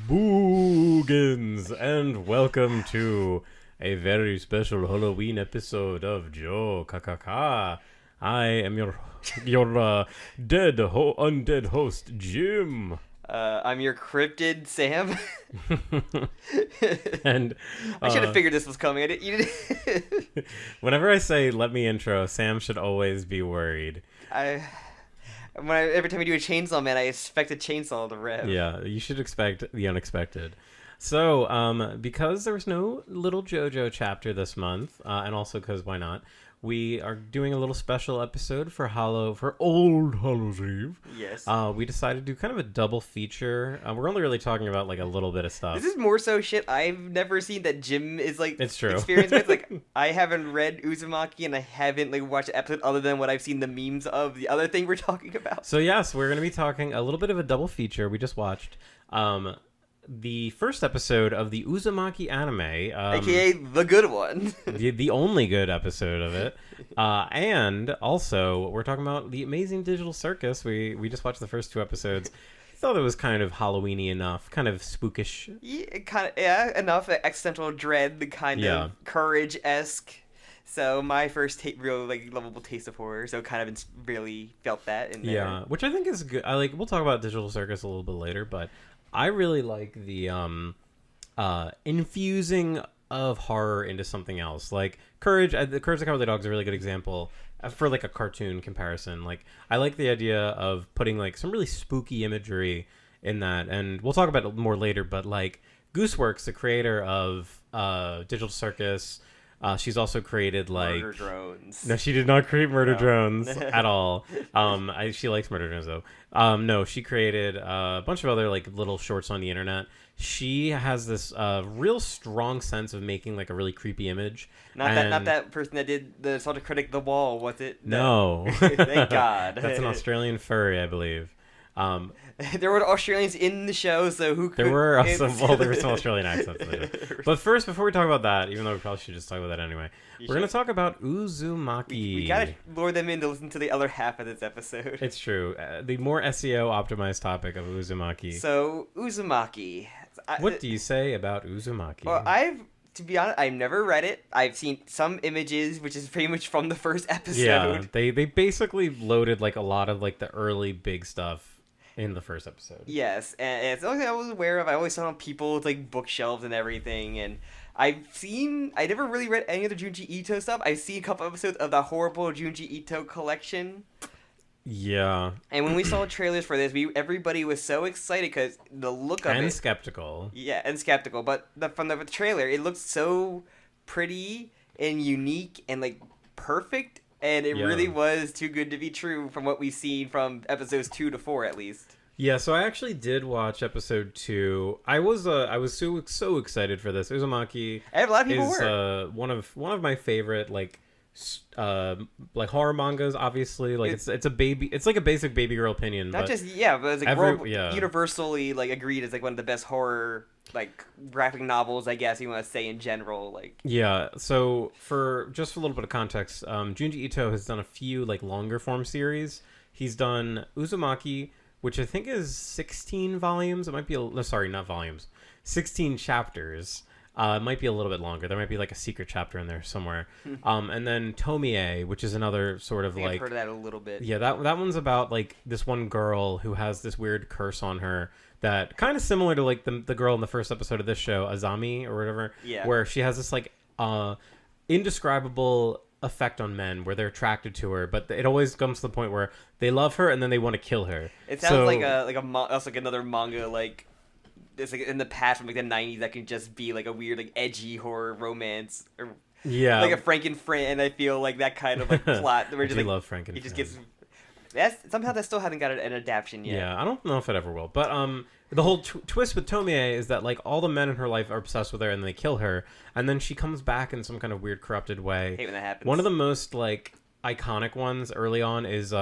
Boogans, and welcome to a very special Halloween episode of Jokakaka. I am your undead host, Jim. I'm your cryptid, Sam. And I should have figured this was coming. You didn't. Whenever I say "let me intro," Sam should always be worried. Every time we do a chainsaw man, I expect a chainsaw to rev. Yeah, you should expect the unexpected. So, because there was no little JoJo chapter this month, and also because why not, we are doing a little special episode for Old Hallows Eve. Yes. We decided to do kind of a double feature. We're only really talking about like a little bit of stuff. This is more so shit I've never seen that Jim is like It's true. experienced with. Like I haven't read Uzumaki and I haven't like watched an episode other than what I've seen the memes of the other thing we're talking about. So yes, we're going to be talking a little bit of a double feature. We just watched the first episode of the Uzumaki anime, aka the good one. the only good episode of it, and also we're talking about the amazing digital circus. We just watched the first two episodes. I thought it was kind of Halloweeny enough, kind of spookish. Yeah, enough existential dread, the kind of courage-esque. So my first real like lovable taste of horror, so kind of really felt that in there. Yeah, which I think is good. We'll talk about digital circus a little bit later, but I really like the infusing of horror into something else. Like Courage the Cowardly Dog is a really good example for like a cartoon comparison. Like I like the idea of putting like some really spooky imagery in that, and we'll talk about it more later. But like Gooseworks, the creator of Digital Circus, she's also created like Murder Drones. No, she did not create Murder Drones at all. She likes Murder Drones though. No, she created a bunch of other like little shorts on the internet. She has this real strong sense of making like a really creepy image. Not that person that did the sort of critic The Wall, was it? No. Thank God. That's an Australian furry, I believe. There were Australians in the show, so who could... There were some Australian accents in it. But first, before we talk about that, even though we probably should just talk about that anyway, we're going to talk about Uzumaki. We got to lure them in to listen to the other half of this episode. It's true. The more SEO-optimized topic of Uzumaki. So, Uzumaki. What do you say about Uzumaki? Well, to be honest, I've never read it. I've seen some images, which is pretty much from the first episode. Yeah, they basically loaded like a lot of like the early big stuff in the first episode. Yes, and it's something I was aware of. I always saw on people with like bookshelves and everything, and I never really read any of the Junji Ito stuff. I've seen a couple episodes of the horrible Junji Ito collection. Yeah. And when we saw trailers for this, everybody was so excited because the look of it. And skeptical. Yeah, and skeptical. But from the trailer, it looks so pretty and unique and like perfect. And it really was too good to be true from what we've seen from episodes 2 to 4 at least. Yeah, so I actually did watch episode 2. I was so excited for this. Uzumaki A lot of people were. One of my favorite like horror mangas. Obviously, like it's like a basic baby girl opinion. Not just but it's like universally like agreed as like one of the best horror like graphic novels, I guess you want to say in general. Like so for a little bit of context, Junji Ito has done a few like longer form series. He's done Uzumaki, which I think is 16 volumes. It might be not volumes, 16 chapters. It might be a little bit longer. There might be like a secret chapter in there somewhere. And then Tomie, which is another sort of like... I've heard of that a little bit. Yeah, that one's about like this one girl who has this weird curse on her that kind of similar to like the girl in the first episode of this show, Azami or whatever. Yeah. Where she has this like indescribable effect on men where they're attracted to her, but it always comes to the point where they love her and then they want to kill her. It sounds that's like another manga like... It's like in the past from like the 90s that can just be like a weird like edgy horror romance or like a Frankenfriend. I feel like that kind of like plot where just, love Frankenfriend. It just gets somehow that still hasn't got an adaptation yet. Yeah, I don't know if it ever will. But the whole twist with Tomie is that like all the men in her life are obsessed with her and they kill her, and then she comes back in some kind of weird corrupted way. I hate when that happens. One of the most like iconic ones early on is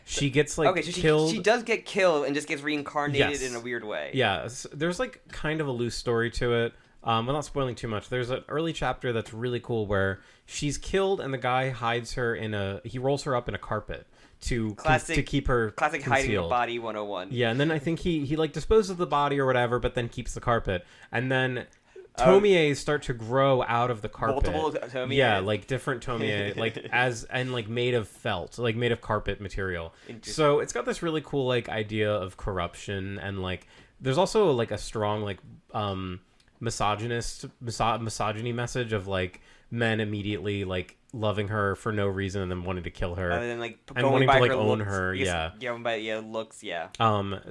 she gets like killed. She does get killed and just gets reincarnated in a weird way. Yeah, there's like kind of a loose story to it. I'm not spoiling too much. There's an early chapter that's really cool where she's killed and the guy hides her he rolls her up in a carpet to classic, keep her classic concealed. hiding your body 101. Yeah, and then I think he like disposes of the body or whatever, but then keeps the carpet, and then Tomies start to grow out of the carpet. Multiple Tomies. Yeah, like different Tomie, like like made of felt, like made of carpet material. So it's got this really cool like idea of corruption, and like there's also like a strong like misogyny message of like men immediately like loving her for no reason and then wanting to kill her, and then like and wanting to like own looks. her. Yeah, by looks. Yeah.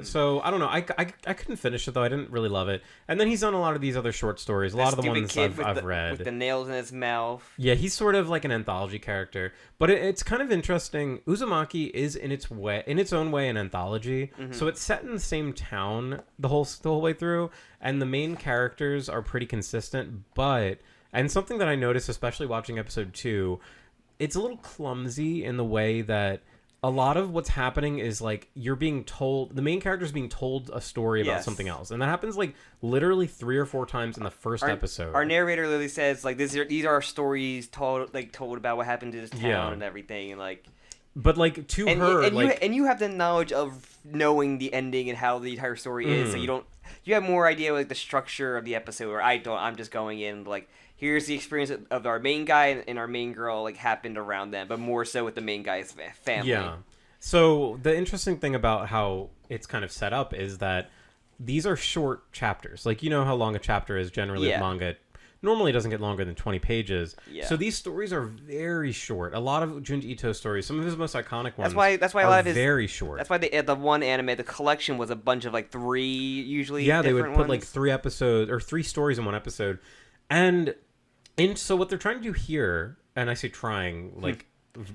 So I don't know. I couldn't finish it though. I didn't really love it. And then he's done a lot of these other short stories. A lot of the ones I've read. With the nails in his mouth. Yeah, he's sort of like an anthology character, but it's kind of interesting. Uzumaki is in its own way an anthology. So it's set in the same town the whole way through, and the main characters are pretty consistent, but. And something that I noticed, especially watching episode 2, it's a little clumsy in the way that a lot of what's happening is like you're being told, the main character's being told a story about something else. And that happens like literally 3 or 4 times in the first episode. Our narrator literally says like these are stories told about what happened to this town and everything, and like. But like to her, you have the knowledge of knowing the ending and how the entire story is, so you have more idea like the structure of the episode. Or I don't. I'm just going in like. Here's the experience of our main guy and our main girl like happened around them, but more so with the main guy's family. Yeah. So the interesting thing about how it's kind of set up is that these are short chapters. Like, you know how long a chapter is generally in manga. Normally doesn't get longer than 20 pages. Yeah. So these stories are very short. A lot of Junji Ito stories, some of his most iconic ones, that's why a lot of his very short. That's why the one anime, the collection was a bunch of like 3 usually. Yeah, they would put ones. like 3 episodes or 3 stories in one episode, and so what they're trying to do here, and I say trying like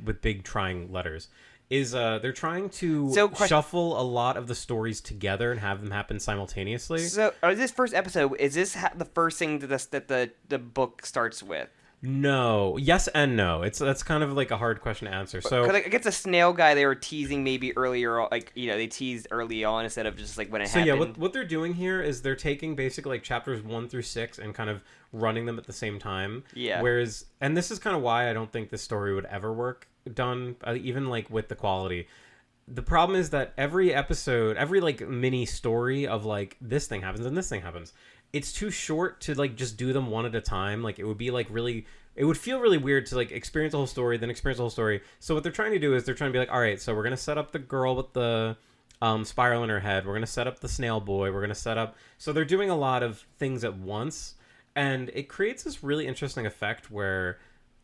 with big trying letters, is they're trying to shuffle a lot of the stories together and have them happen simultaneously. So this first episode, is this the first thing that the book starts with? No. Yes and no. That's kind of like a hard question to answer. So because I guess the snail guy they were teasing maybe earlier, like they teased early on instead of just like when it happened. So yeah, what they're doing here is they're taking basically like chapters 1 through 6 and kind of running them at the same time. Yeah. Whereas, and this is kind of why I don't think this story would ever work done, even like with the quality. The problem is that every episode, every like mini story of like this thing happens and this thing happens, it's too short to like just do them one at a time. Like it would be like really, it would feel really weird to like experience the whole story, then experience the whole story. So what they're trying to do is they're trying to be like, all right, so we're going to set up the girl with the spiral in her head. We're going to set up the snail boy. We're going to set up. So they're doing a lot of things at once. And it creates this really interesting effect where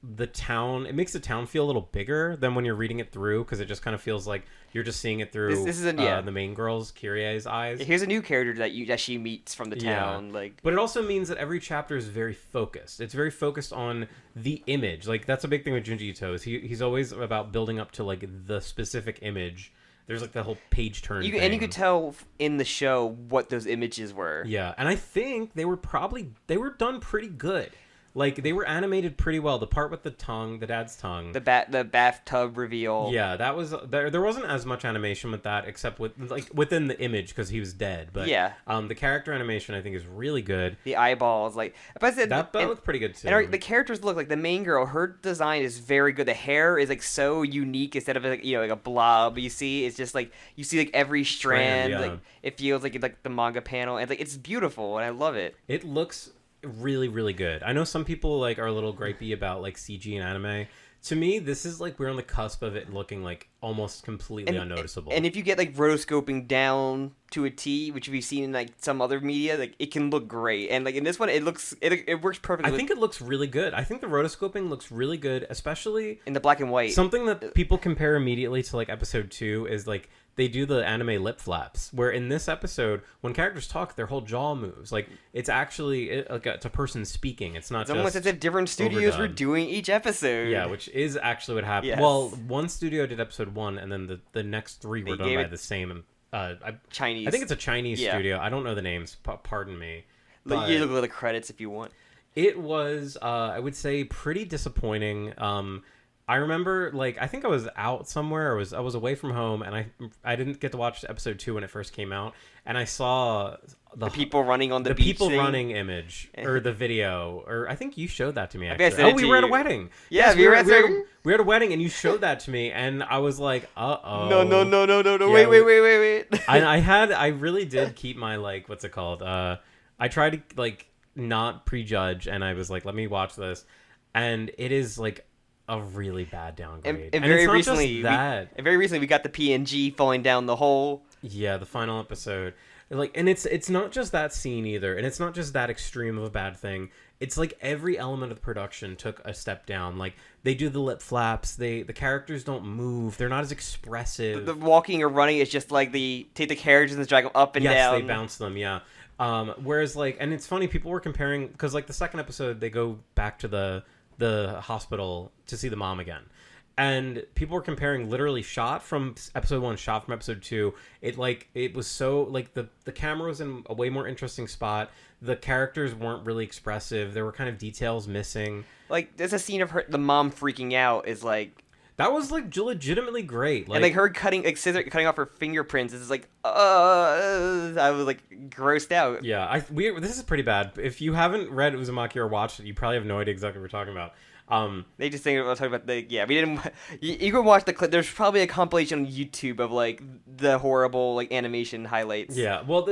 it makes the town feel a little bigger than when you're reading it through, because it just kind of feels like you're just seeing it through the main girl's, Kyrie's eyes. Here's a new character that she meets from the town. But it also means that every chapter is very focused. It's very focused on the image. Like that's a big thing with Junji Ito, is he's always about building up to like the specific image. There's like the whole page turn thing. And you could tell in the show what those images were. Yeah, and I think they were done pretty good. Like they were animated pretty well. The part with the tongue, the dad's tongue, the bathtub reveal. Yeah, that was there wasn't as much animation with that, except with like within the image because he was dead. But the character animation I think is really good. The eyeballs, like that looked pretty good too. And the characters look like the main girl. Her design is very good. The hair is like so unique. Instead of like like a blob, you see it's just like you see like every strand. Like it feels like the manga panel, and it's beautiful, and I love it. It looks really, really good. I know some people like are a little gripey about like CG and anime. To me, this is like we're on the cusp of it looking like almost completely unnoticeable. And if you get like rotoscoping down to a T, which we've seen in like some other media, like it can look great. And like in this one, it works perfectly. I think it looks really good. I think the rotoscoping looks really good, especially in the black and white. Something that people compare immediately to like episode 2 is like they do the anime lip flaps, where in this episode, when characters talk, their whole jaw moves. Like it's actually like it's a person speaking. It's not. It's almost as if different studios were doing each episode. Yeah, which is actually what happened. Yes. Well, one studio did episode 1, and then the next 3 were done by the same Chinese. I think it's a Chinese studio. I don't know the names. Pardon me. You look at the credits if you want. It was, I would say, pretty disappointing. I remember, like, I think I was out somewhere. I was away from home, and I didn't get to watch episode 2 when it first came out. And I saw the people running on the beach people thing? running image or the video, or I think you showed that to me. Actually. Oh, we were at a wedding. Yeah, yes, we were at a wedding, and you showed that to me, and I was like, No! Yeah, Wait! I really did keep my like, what's it called? I tried to like not prejudge, and I was like, let me watch this, and it is like a really bad downgrade. And very recently, we got the PNG falling down the hole. Yeah, the final episode. Like, and it's not just that scene either, and it's not just that extreme of a bad thing. It's like every element of the production took a step down. Like, they do the lip flaps, the characters don't move, they're not as expressive. The walking or running is just like they take the carriages and drag them up and down. Yes, they bounce them, yeah. Whereas, like, and it's funny, people were comparing, because like the second episode, they go back to the hospital to see the mom again. And people were comparing literally shot from episode 1, shot from episode 2. It was so, like, the camera was in a way more interesting spot. The characters weren't really expressive. There were kind of details missing. Like, there's a scene of the mom freaking out is like... That was, like, legitimately great. Like, and, like, her cutting off her fingerprints is like, I was, like, grossed out. Yeah, this is pretty bad. If you haven't read Uzumaki or watched it, you probably have no idea exactly what we're talking about. They just think about talking about we didn't. You can watch the clip. There's probably a compilation on YouTube of like the horrible like animation highlights. Yeah, well,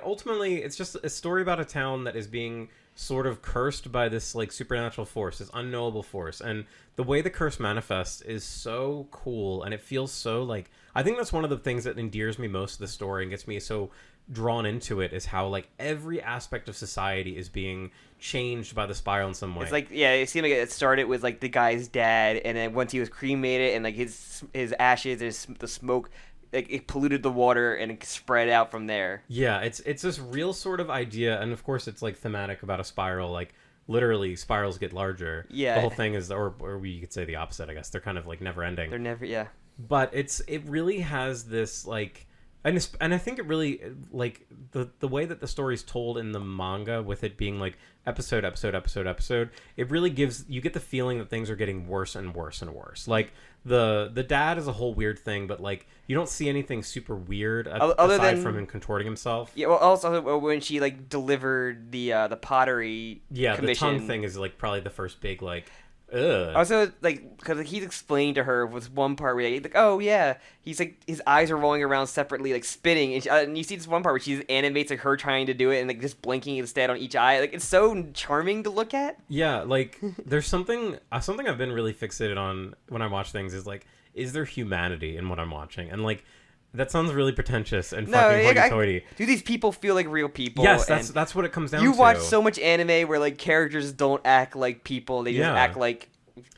ultimately, it's just a story about a town that is being sort of cursed by this like supernatural force, this unknowable force, and the way the curse manifests is so cool, and it feels so like, I think that's one of the things that endears me most to the story and gets me so drawn into it, is how like every aspect of society is being changed by the spiral in some way. It's like, yeah, it seemed like it started with like the guy's dad, and then once he was cremated and like his ashes and the smoke, like it polluted the water and it spread out from there. Yeah, it's this real sort of idea, and of course it's like thematic about a spiral. Like literally spirals get larger. Yeah, the whole thing is, or we could say the opposite, I guess. They're kind of like never ending. They're never, yeah. But it really has this like, and I think it really, like, the way that the story's told in the manga, with it being like episode, it really gives, you get the feeling that things are getting worse and worse and worse. Like the dad is a whole weird thing, but like you don't see anything super weird aside from him contorting himself. Yeah, well, also when she like delivered the pottery. Yeah, commission. The tongue thing is like probably the first big like. Ugh. Also, like, because he's explaining to her with one part where he's like, oh yeah, he's like, his eyes are rolling around separately, like spinning, and you see this one part where she animates like her trying to do it and like just blinking instead on each eye. Like, it's so charming to look at. Yeah, like there's something I've been really fixated on when I watch things, is like, is there humanity in what I'm watching? And like, that sounds really pretentious and fucking hoity-toity. Do these people feel like real people? Yes, that's what it comes down to. You watch so much anime where like characters don't act like people; they just act like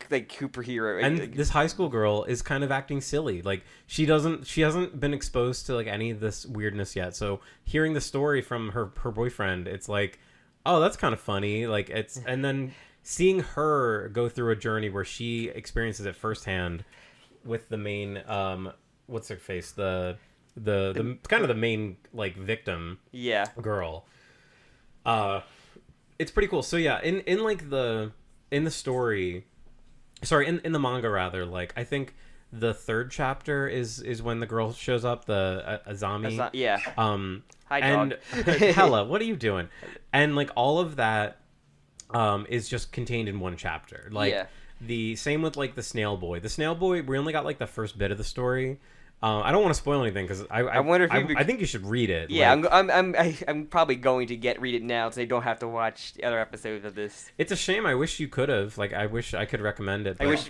superhero. And like, this high school girl is kind of acting silly. Like she hasn't been exposed to like any of this weirdness yet. So hearing the story from her boyfriend, it's like, oh, that's kind of funny. Like and then seeing her go through a journey where she experiences it firsthand with the main what's her face, the kind of the main like victim girl. It's pretty cool. So yeah, in like the story, sorry, in the manga rather, like I think the third chapter is when the girl shows up, the Azami. Hi, and dog. Hella, what are you doing? And like all of that is just contained in one chapter. Like the same with like the snail boy. The snail boy, we only got like the first bit of the story. I don't want to spoil anything because I wonder if I think you should read it. Yeah, like, I'm probably going to read it now so I don't have to watch the other episodes of this. It's a shame. I wish you could have. Like, I wish I could recommend it. But... I wish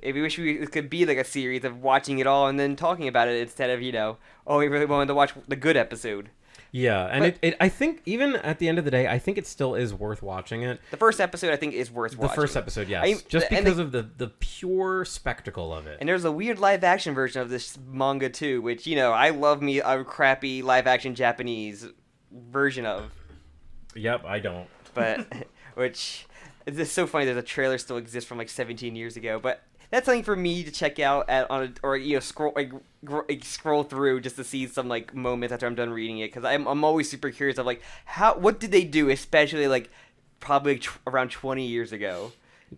it could be like a series of watching it all and then talking about it instead of, we really wanted to watch the good episode. Yeah, and I think even at the end of the day, I think it still is worth watching it. The first episode, I think, is worth watching. The first episode, yes. Just because of the pure spectacle of it. And there's a weird live-action version of this manga, too, which, I love me a crappy live-action Japanese version of. Yep, I don't. But, which, it's just so funny, there's a trailer still exists from, 17 years ago, but... That's something for me to check out scroll through just to see some moments after I'm done reading it, because I'm always super curious of what did they do, especially probably around 20 years ago.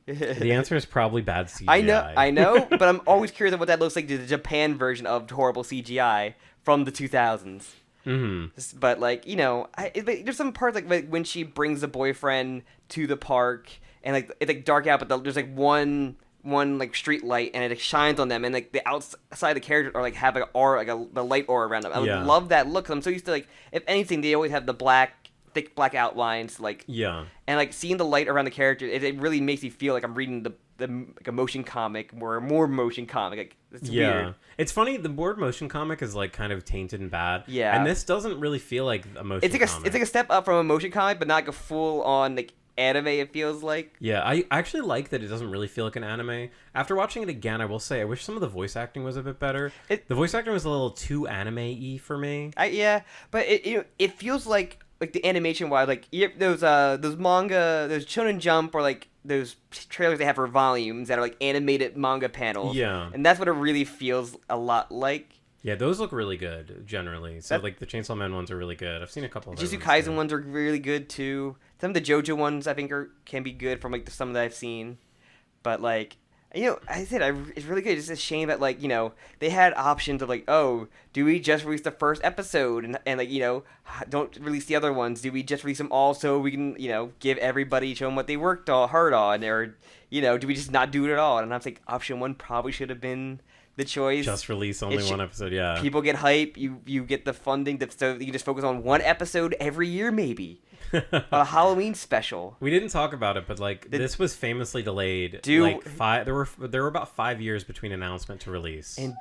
The answer is probably bad CGI. I know, but I'm always curious of what that looks like, the Japan version of horrible CGI from the 2000s. Mm-hmm. But like there's some parts like when she brings the boyfriend to the park and like it's like dark out, but there's like one like street light and it like, shines on them, and like the outside the characters are like have like aura, like the light aura around them. I love that look. 'Cause I'm so used to like if anything they always have the thick black outlines like and like seeing the light around the character, it really makes me feel like I'm reading the like a motion comic more motion comic. Like it's weird. It's funny, the word motion comic is like kind of tainted and bad. Yeah, and this doesn't really feel like a motion comic. It's like a step up from a motion comic, but not like a full on like anime. It feels like. Yeah, I actually like that it doesn't really feel like an anime. After watching it again, I will say I wish some of the voice acting was a bit better. The voice acting was a little too anime-y for me. But it feels like the animation wise, like those manga, those Shonen Jump or like those trailers they have for volumes that are like animated manga panels. Yeah, and that's what it really feels a lot like. Yeah, those look really good generally. So like the Chainsaw Man ones are really good. I've seen a couple of Jujutsu Kaisen ones are really good too. Some of the JoJo ones I think can be good from like some that I've seen, but like I said it's really good. It's a shame that like they had options of like, oh, do we just release the first episode and like don't release the other ones? Do we just release them all so we can give everybody, show them what they worked on hard on, or do we just not do it at all? And I'm like, option one probably should have been the choice. Just release only one episode. Yeah, people get hype. You get the funding so you can just focus on one episode every year maybe. A Halloween special. We didn't talk about it, but like this was famously delayed. There were about 5 years between announcement to release. And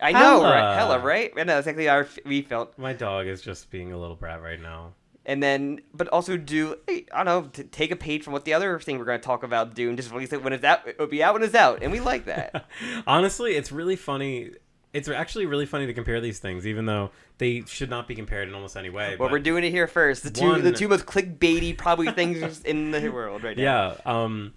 I know, right? Hella, right? I know exactly how we felt. My dog is just being a little brat right now. And then, but also I don't know, to take a page from what the other thing we're going to talk about do and just release it when it's out. It'll be out when it's out, and we like that. Honestly, it's really funny. It's actually really funny to compare these things, even though they should not be compared in almost any way. Well, we're doing it here first. The two most clickbaity probably things in the world right now. Yeah.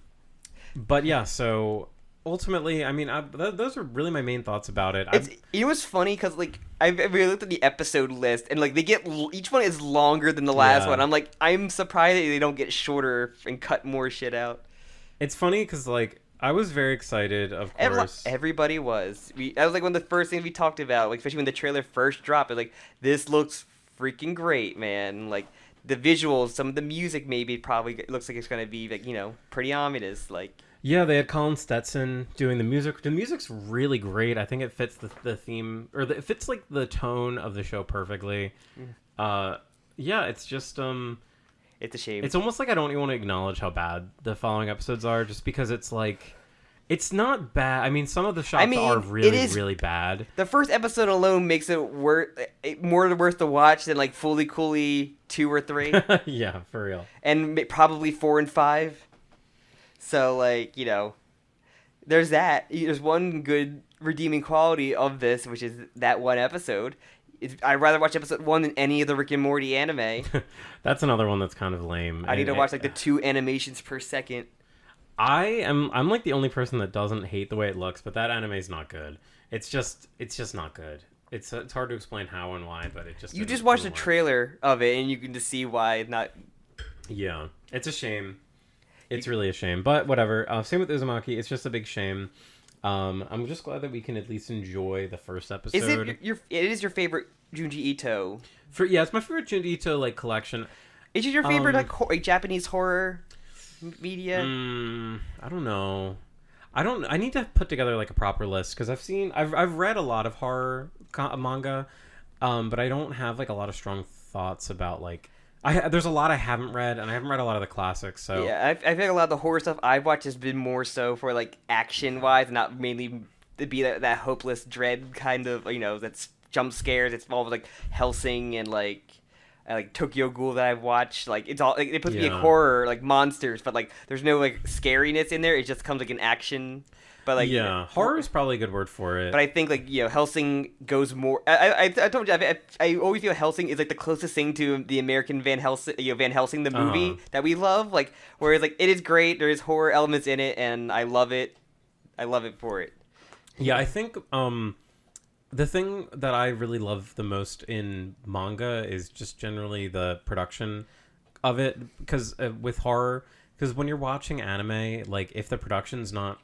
But yeah, so ultimately, I mean, those are really my main thoughts about it. It was funny because like I really looked at the episode list and like each one is longer than the last one. I'm like, I'm surprised that they don't get shorter and cut more shit out. It's funny because like I was very excited, of course. Everybody was. That was like one of the first things we talked about, like especially when the trailer first dropped. It was like, this looks freaking great, man. Like the visuals, some of the music maybe probably looks like it's gonna be like pretty ominous. Like yeah, they had Colin Stetson doing the music. The music's really great. I think it fits the theme it fits like the tone of the show perfectly. Yeah, it's just it's a shame. It's almost like I don't even want to acknowledge how bad the following episodes are, just because it's like, it's not bad. I mean, some of the shots are really, really bad. The first episode alone makes it more worth to watch than like Fully Cooley 2 or 3. Yeah, for real. And probably 4 and 5. So like there's that. There's one good redeeming quality of this, which is that one episode. I'd rather watch episode 1 than any of the Rick and Morty anime. That's another one that's kind of lame. I need to watch like the 2 animations per second. I'm like the only person that doesn't hate the way it looks, but that anime is not good. It's just not good. It's hard to explain how and why, but it just you just watch the trailer of it and you can just see why it's not. Yeah, it's a shame. It's really a shame, but whatever. Same with Uzumaki. It's just a big shame. I'm just glad that we can at least enjoy the first episode. It is your favorite Junji Ito? It's my favorite Junji Ito like collection. Is it your favorite like Japanese horror media? I don't know. I need to put together like a proper list because I've read a lot of horror manga, but I don't have like a lot of strong thoughts about like. There's a lot I haven't read, and I haven't read a lot of the classics. So yeah, I feel like a lot of the horror stuff I've watched has been more so for like action wise, not mainly to be that hopeless dread kind of that's jump scares. It's all like Hellsing and like Tokyo Ghoul that I've watched. Like it's all like, it puts me in horror like monsters, but like there's no like scariness in there. It just comes like an action. But like horror is probably a good word for it. But I think like Hellsing goes more. I told you I always feel Hellsing is like the closest thing to the American Van Helsing Van Helsing the movie that we love. Like whereas like it is great. There is horror elements in it, and I love it. I love it for it. Yeah, I think the thing that I really love the most in manga is just generally the production of it. Because with horror, because when you're watching anime, like if the production's not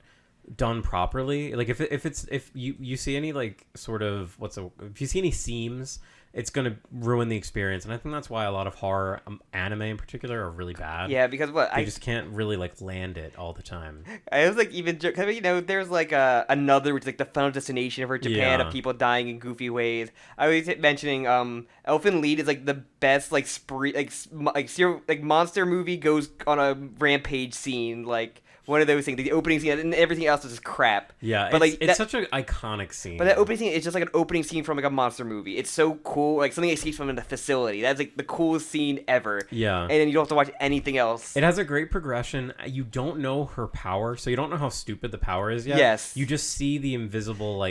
done properly. Like if you see any like sort of if you see any seams, it's gonna ruin the experience. And I think that's why a lot of horror anime in particular are really bad. Yeah, because they just can't really like land it all the time. I was like even there's like another which is like the Final Destination for Japan of people dying in goofy ways. I was mentioning Elfen Lied is like the best like monster movie goes on a rampage scene, like one of those things. The opening scene and everything else is just crap. Yeah, but it's such an iconic scene. But that opening scene is just like an opening scene from like a monster movie. It's so cool, like something escapes from a facility. That's like the coolest scene ever. Yeah, and then you don't have to watch anything else. It has a great progression. You don't know her power, so you don't know how stupid the power is yet. Yes, you just see the invisible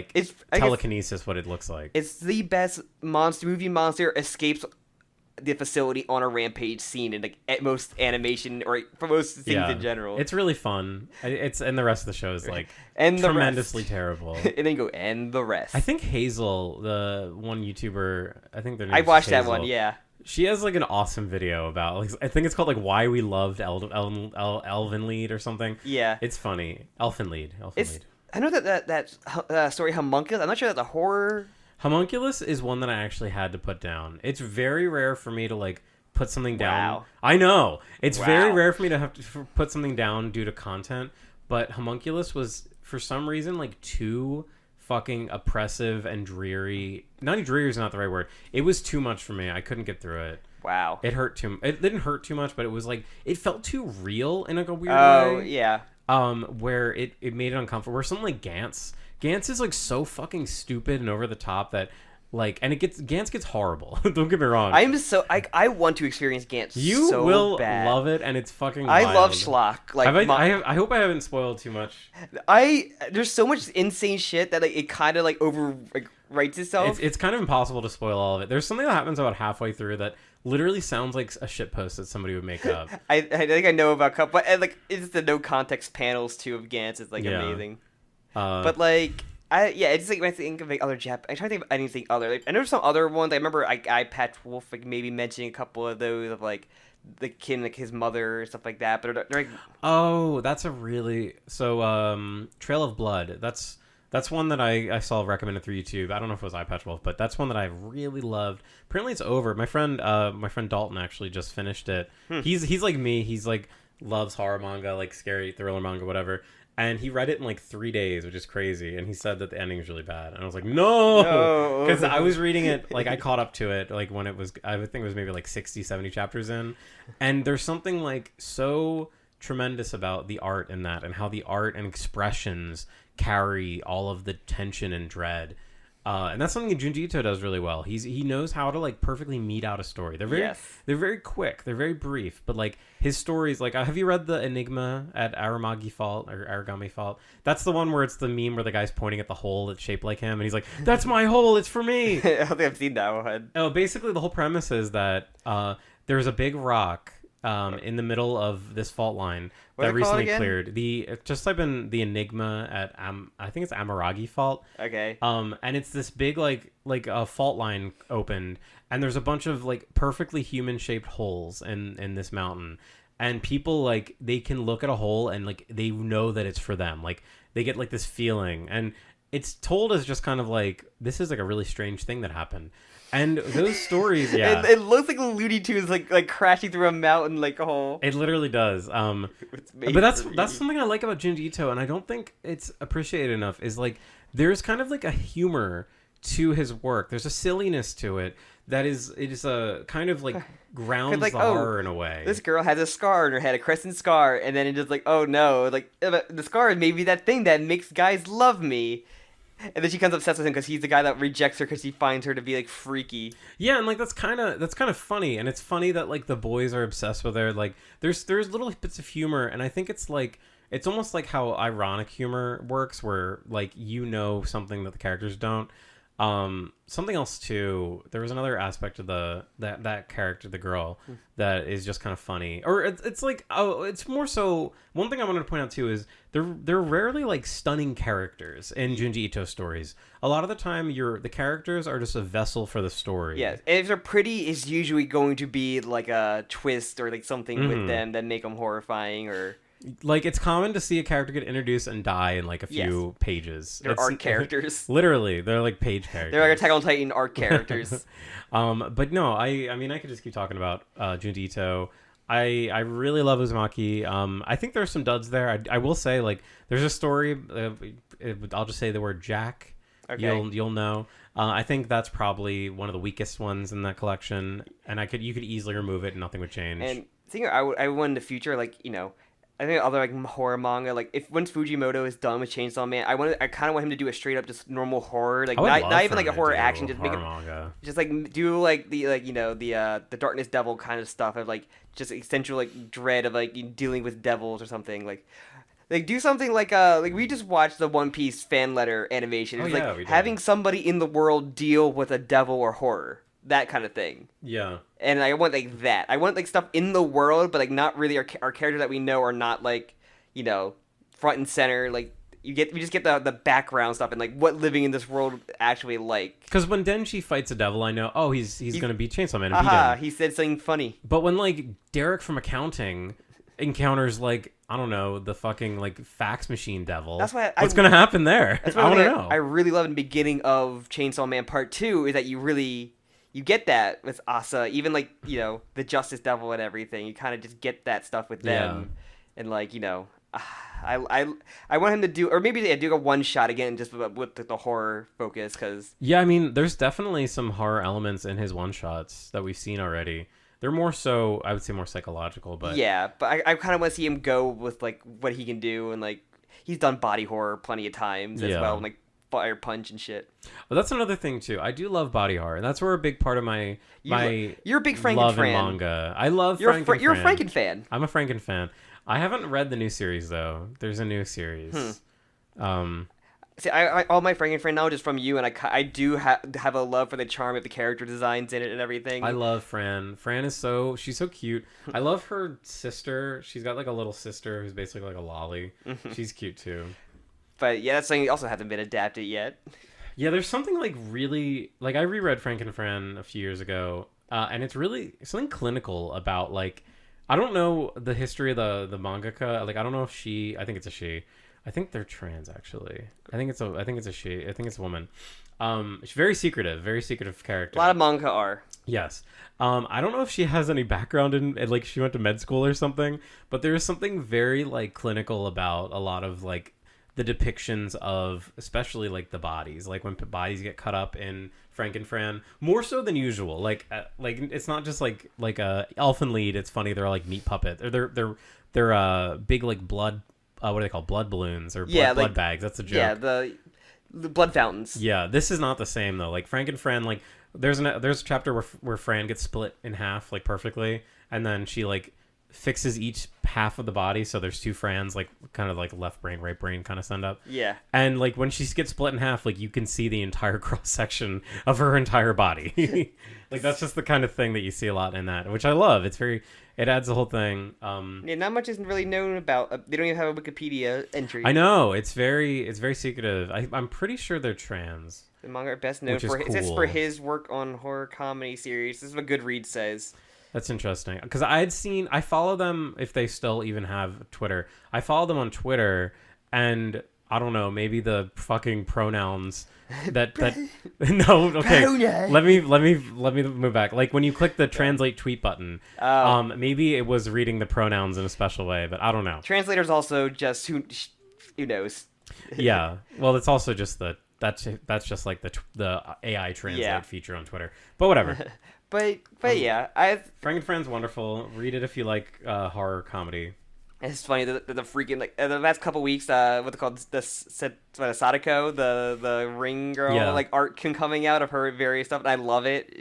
telekinesis. What it looks like. It's the best monster escapes the facility on a rampage scene in like at most animation or for most things in general. It's really fun. And the rest of the show is like tremendously terrible. And then go and the rest. I think Hazel, the one YouTuber, I think their name. I watched Hazel. that one. Yeah. She has like an awesome video about like I think it's called like Why We Loved Elven Lied or something. Yeah. It's funny. Elfen Lied. I know that story Homunculus. I'm not sure that's a horror. Homunculus is one that I actually had to put down. It's very rare for me to like put something down. Wow. I know. It's very rare for me to have to put something down due to content, but Homunculus was for some reason like too fucking oppressive and dreary. Not dreary is not the right word. It was too much for me. I couldn't get through it. Wow. It didn't hurt too much, but it was like it felt too real in like a weird way. Oh, yeah. Where it made it uncomfortable. Where something like Gantz is like so fucking stupid and over the top that like, and Gantz gets horrible. Don't get me wrong. I want to experience Gantz. You so will bad. love it, and it's fucking. I wild. love schlock. Like I hope I haven't spoiled too much. There's so much insane shit that like it kind of like writes itself. It's kind of impossible to spoil all of it. There's something that happens about halfway through that literally sounds like a shitpost that somebody would make up. I think I know about a couple, but like it's the no context panels too of Gantz is like amazing. But like. It's just like when I think of like other I'm trying to think of anything other. Like, I know some other ones. I remember Patch Wolf like maybe mentioning a couple of those of like the kid and like his mother or stuff like that. But they're like, oh, that's a really Trail of Blood. That's one that I saw recommended through YouTube. I don't know if it was Patch Wolf, but that's one that I really loved. Apparently, it's over. My friend Dalton actually just finished it. He's like me. He's like loves horror manga, like scary thriller manga, whatever. And he read it in like 3 days, which is crazy. And he said that the ending is really bad. And I was like, no! Because I was reading it, like I caught up to it, like when it was, I would think it was maybe like 60, 70 chapters in. And there's something like so tremendous about the art in that and how the art and expressions carry all of the tension and dread. And that's something that Junji Ito does really well. He knows how to like perfectly meet out a story. They're very quick. They're very brief. But like his stories, like have you read the Enigma at Aragami Fault? That's the one where it's the meme where the guy's pointing at the hole that's shaped like him, and he's like, "That's my hole. It's for me." I don't think I've seen that one. Oh, basically the whole premise is that there's a big rock in the middle of this fault line that recently cleared. Just type in the Enigma at I think it's Amaragi Fault. Okay. And it's this big like a fault line opened, and there's a bunch of like perfectly human shaped holes in this mountain, and people like they can look at a hole and like they know that it's for them. Like they get like this feeling, and it's told as just kind of like this is like a really strange thing that happened. And those stories, yeah, it looks like Looney Tunes like crashing through a mountain like a hole. It literally does. But that's something I like about Junji Ito, and I don't think it's appreciated enough. Is like there's kind of like a humor to his work. There's a silliness to it that is a kind of like grounds like, the horror in a way. This girl has a scar on her head, a crescent scar, and then it's just like, oh no, like the scar is maybe that thing that makes guys love me. And then she becomes obsessed with him because he's the guy that rejects her because he finds her to be like freaky. Yeah, and like that's kind of funny, and it's funny that like the boys are obsessed with her. Like there's little bits of humor, and I think it's like it's almost like how ironic humor works, where like you know something that the characters don't. Something else too. There was another aspect of that character, the girl, that is just kind of funny. Or it's like it's more so. One thing I wanted to point out too is they're rarely like stunning characters in Junji Ito stories. A lot of the time, the characters are just a vessel for the story. Yes, and if they're pretty, it's usually going to be like a twist or like something with them that make them horrifying or. Like, it's common to see a character get introduced and die in, like, a few pages. They're art characters. Literally. They're, like, page characters. They're like Attack on Titan art characters. But no, I mean, I could just keep talking about Junji Ito. I really love Uzumaki. I think there's some duds there. I will say, like, there's a story. I'll just say the word Jack. Okay. You'll know. I think that's probably one of the weakest ones in that collection, and you could easily remove it and nothing would change. And I think I want in the future, like, you know, I think other like horror manga, like if once Fujimoto is done with Chainsaw Man, I kind of want him to do a straight up just normal horror, like not even like a horror action, just make it manga. Just like do like the like, you know, the Darkness Devil kind of stuff of like just essential like dread of like dealing with devils or something like do something like we just watched the One Piece fan letter animation. It's like having somebody in the world deal with a devil or horror. That kind of thing. Yeah. And I want like that. I want like stuff in the world, but like not really our characters that we know are not like, you know, front and center. Like we just get the background stuff and like what living in this world actually like. Because when Denji fights a devil, I know he's gonna beat Chainsaw Man and beat him. He said something funny. But when like Derek from accounting encounters like I don't know the fucking like fax machine devil, that's why what's gonna happen there? That's what I want to know. I really love in the beginning of Chainsaw Man Part 2 is that you get that with Asa, even like, you know, the Justice Devil and everything. You kind of just get that stuff with them, and like, you know, I want him to do, or maybe do a one shot again, just with the horror focus, because I mean, there's definitely some horror elements in his one shots that we've seen already. They're more so, I would say, more psychological, but I kind of want to see him go with like what he can do, and like he's done body horror plenty of times as well, and, like Fire Punch and shit. Well, that's another thing too. I do love body horror, and that's where a big part of my you're a big Franken love fan. In manga. I love you're a Franken fan. I'm a Franken fan. I haven't read the new series though. There's a new series. See, all my Franken fan knowledge is from you, and I do have a love for the charm of the character designs in it and everything. I love Fran. Fran is she's so cute. I love her sister. She's got like a little sister who's basically like a lolly. She's cute too. But yeah, that's something that also hasn't been adapted yet. Yeah, there's something like really like I reread Frankenfran a few years ago, and it's really something clinical about like I don't know the history of the mangaka. Like I don't know if I think it's a she. I think they're trans actually. I think it's a she. I think it's a woman. She's very secretive character. A lot of manga are. Yes. I don't know if she has any background in like she went to med school or something, but there's something very like clinical about a lot of like the depictions of especially like the bodies, like when bodies get cut up in Frankenfran, more so than usual. Like it's not just like a elfin lead. It's funny they're like meat puppets or they're big like blood. What are they called? Blood balloons or blood bags. That's a joke. Yeah, the blood fountains. Yeah, this is not the same though. Like Frankenfran, like there's a chapter where Fran gets split in half like perfectly, and then she like fixes each half of the body, so there's two Frans, like kind of like left brain, right brain kind of send up. Yeah. And like when she gets split in half, like you can see the entire cross section of her entire body. Like that's just the kind of thing that you see a lot in that, which I love. It adds the whole thing. Yeah, not much isn't really known about. They don't even have a Wikipedia entry. I know it's very secretive. I'm pretty sure they're trans. The manga are best known for his work on horror comedy series. This is what Goodreads says. That's interesting because I follow them if they still even have Twitter. I follow them on Twitter, and I don't know, maybe the fucking pronouns that no, okay. Pronoun. Let me move back. Like when you click the translate tweet button, maybe it was reading the pronouns in a special way, but I don't know. Translators also just who knows. Yeah, well, it's also just that's just like the AI translate feature on Twitter, but whatever. But yeah, Frankenfran's wonderful. Read it if you like horror comedy. It's funny the freaking like the last couple weeks, what they called the Sadako, the ring girl like art coming out of her various stuff, and I love it.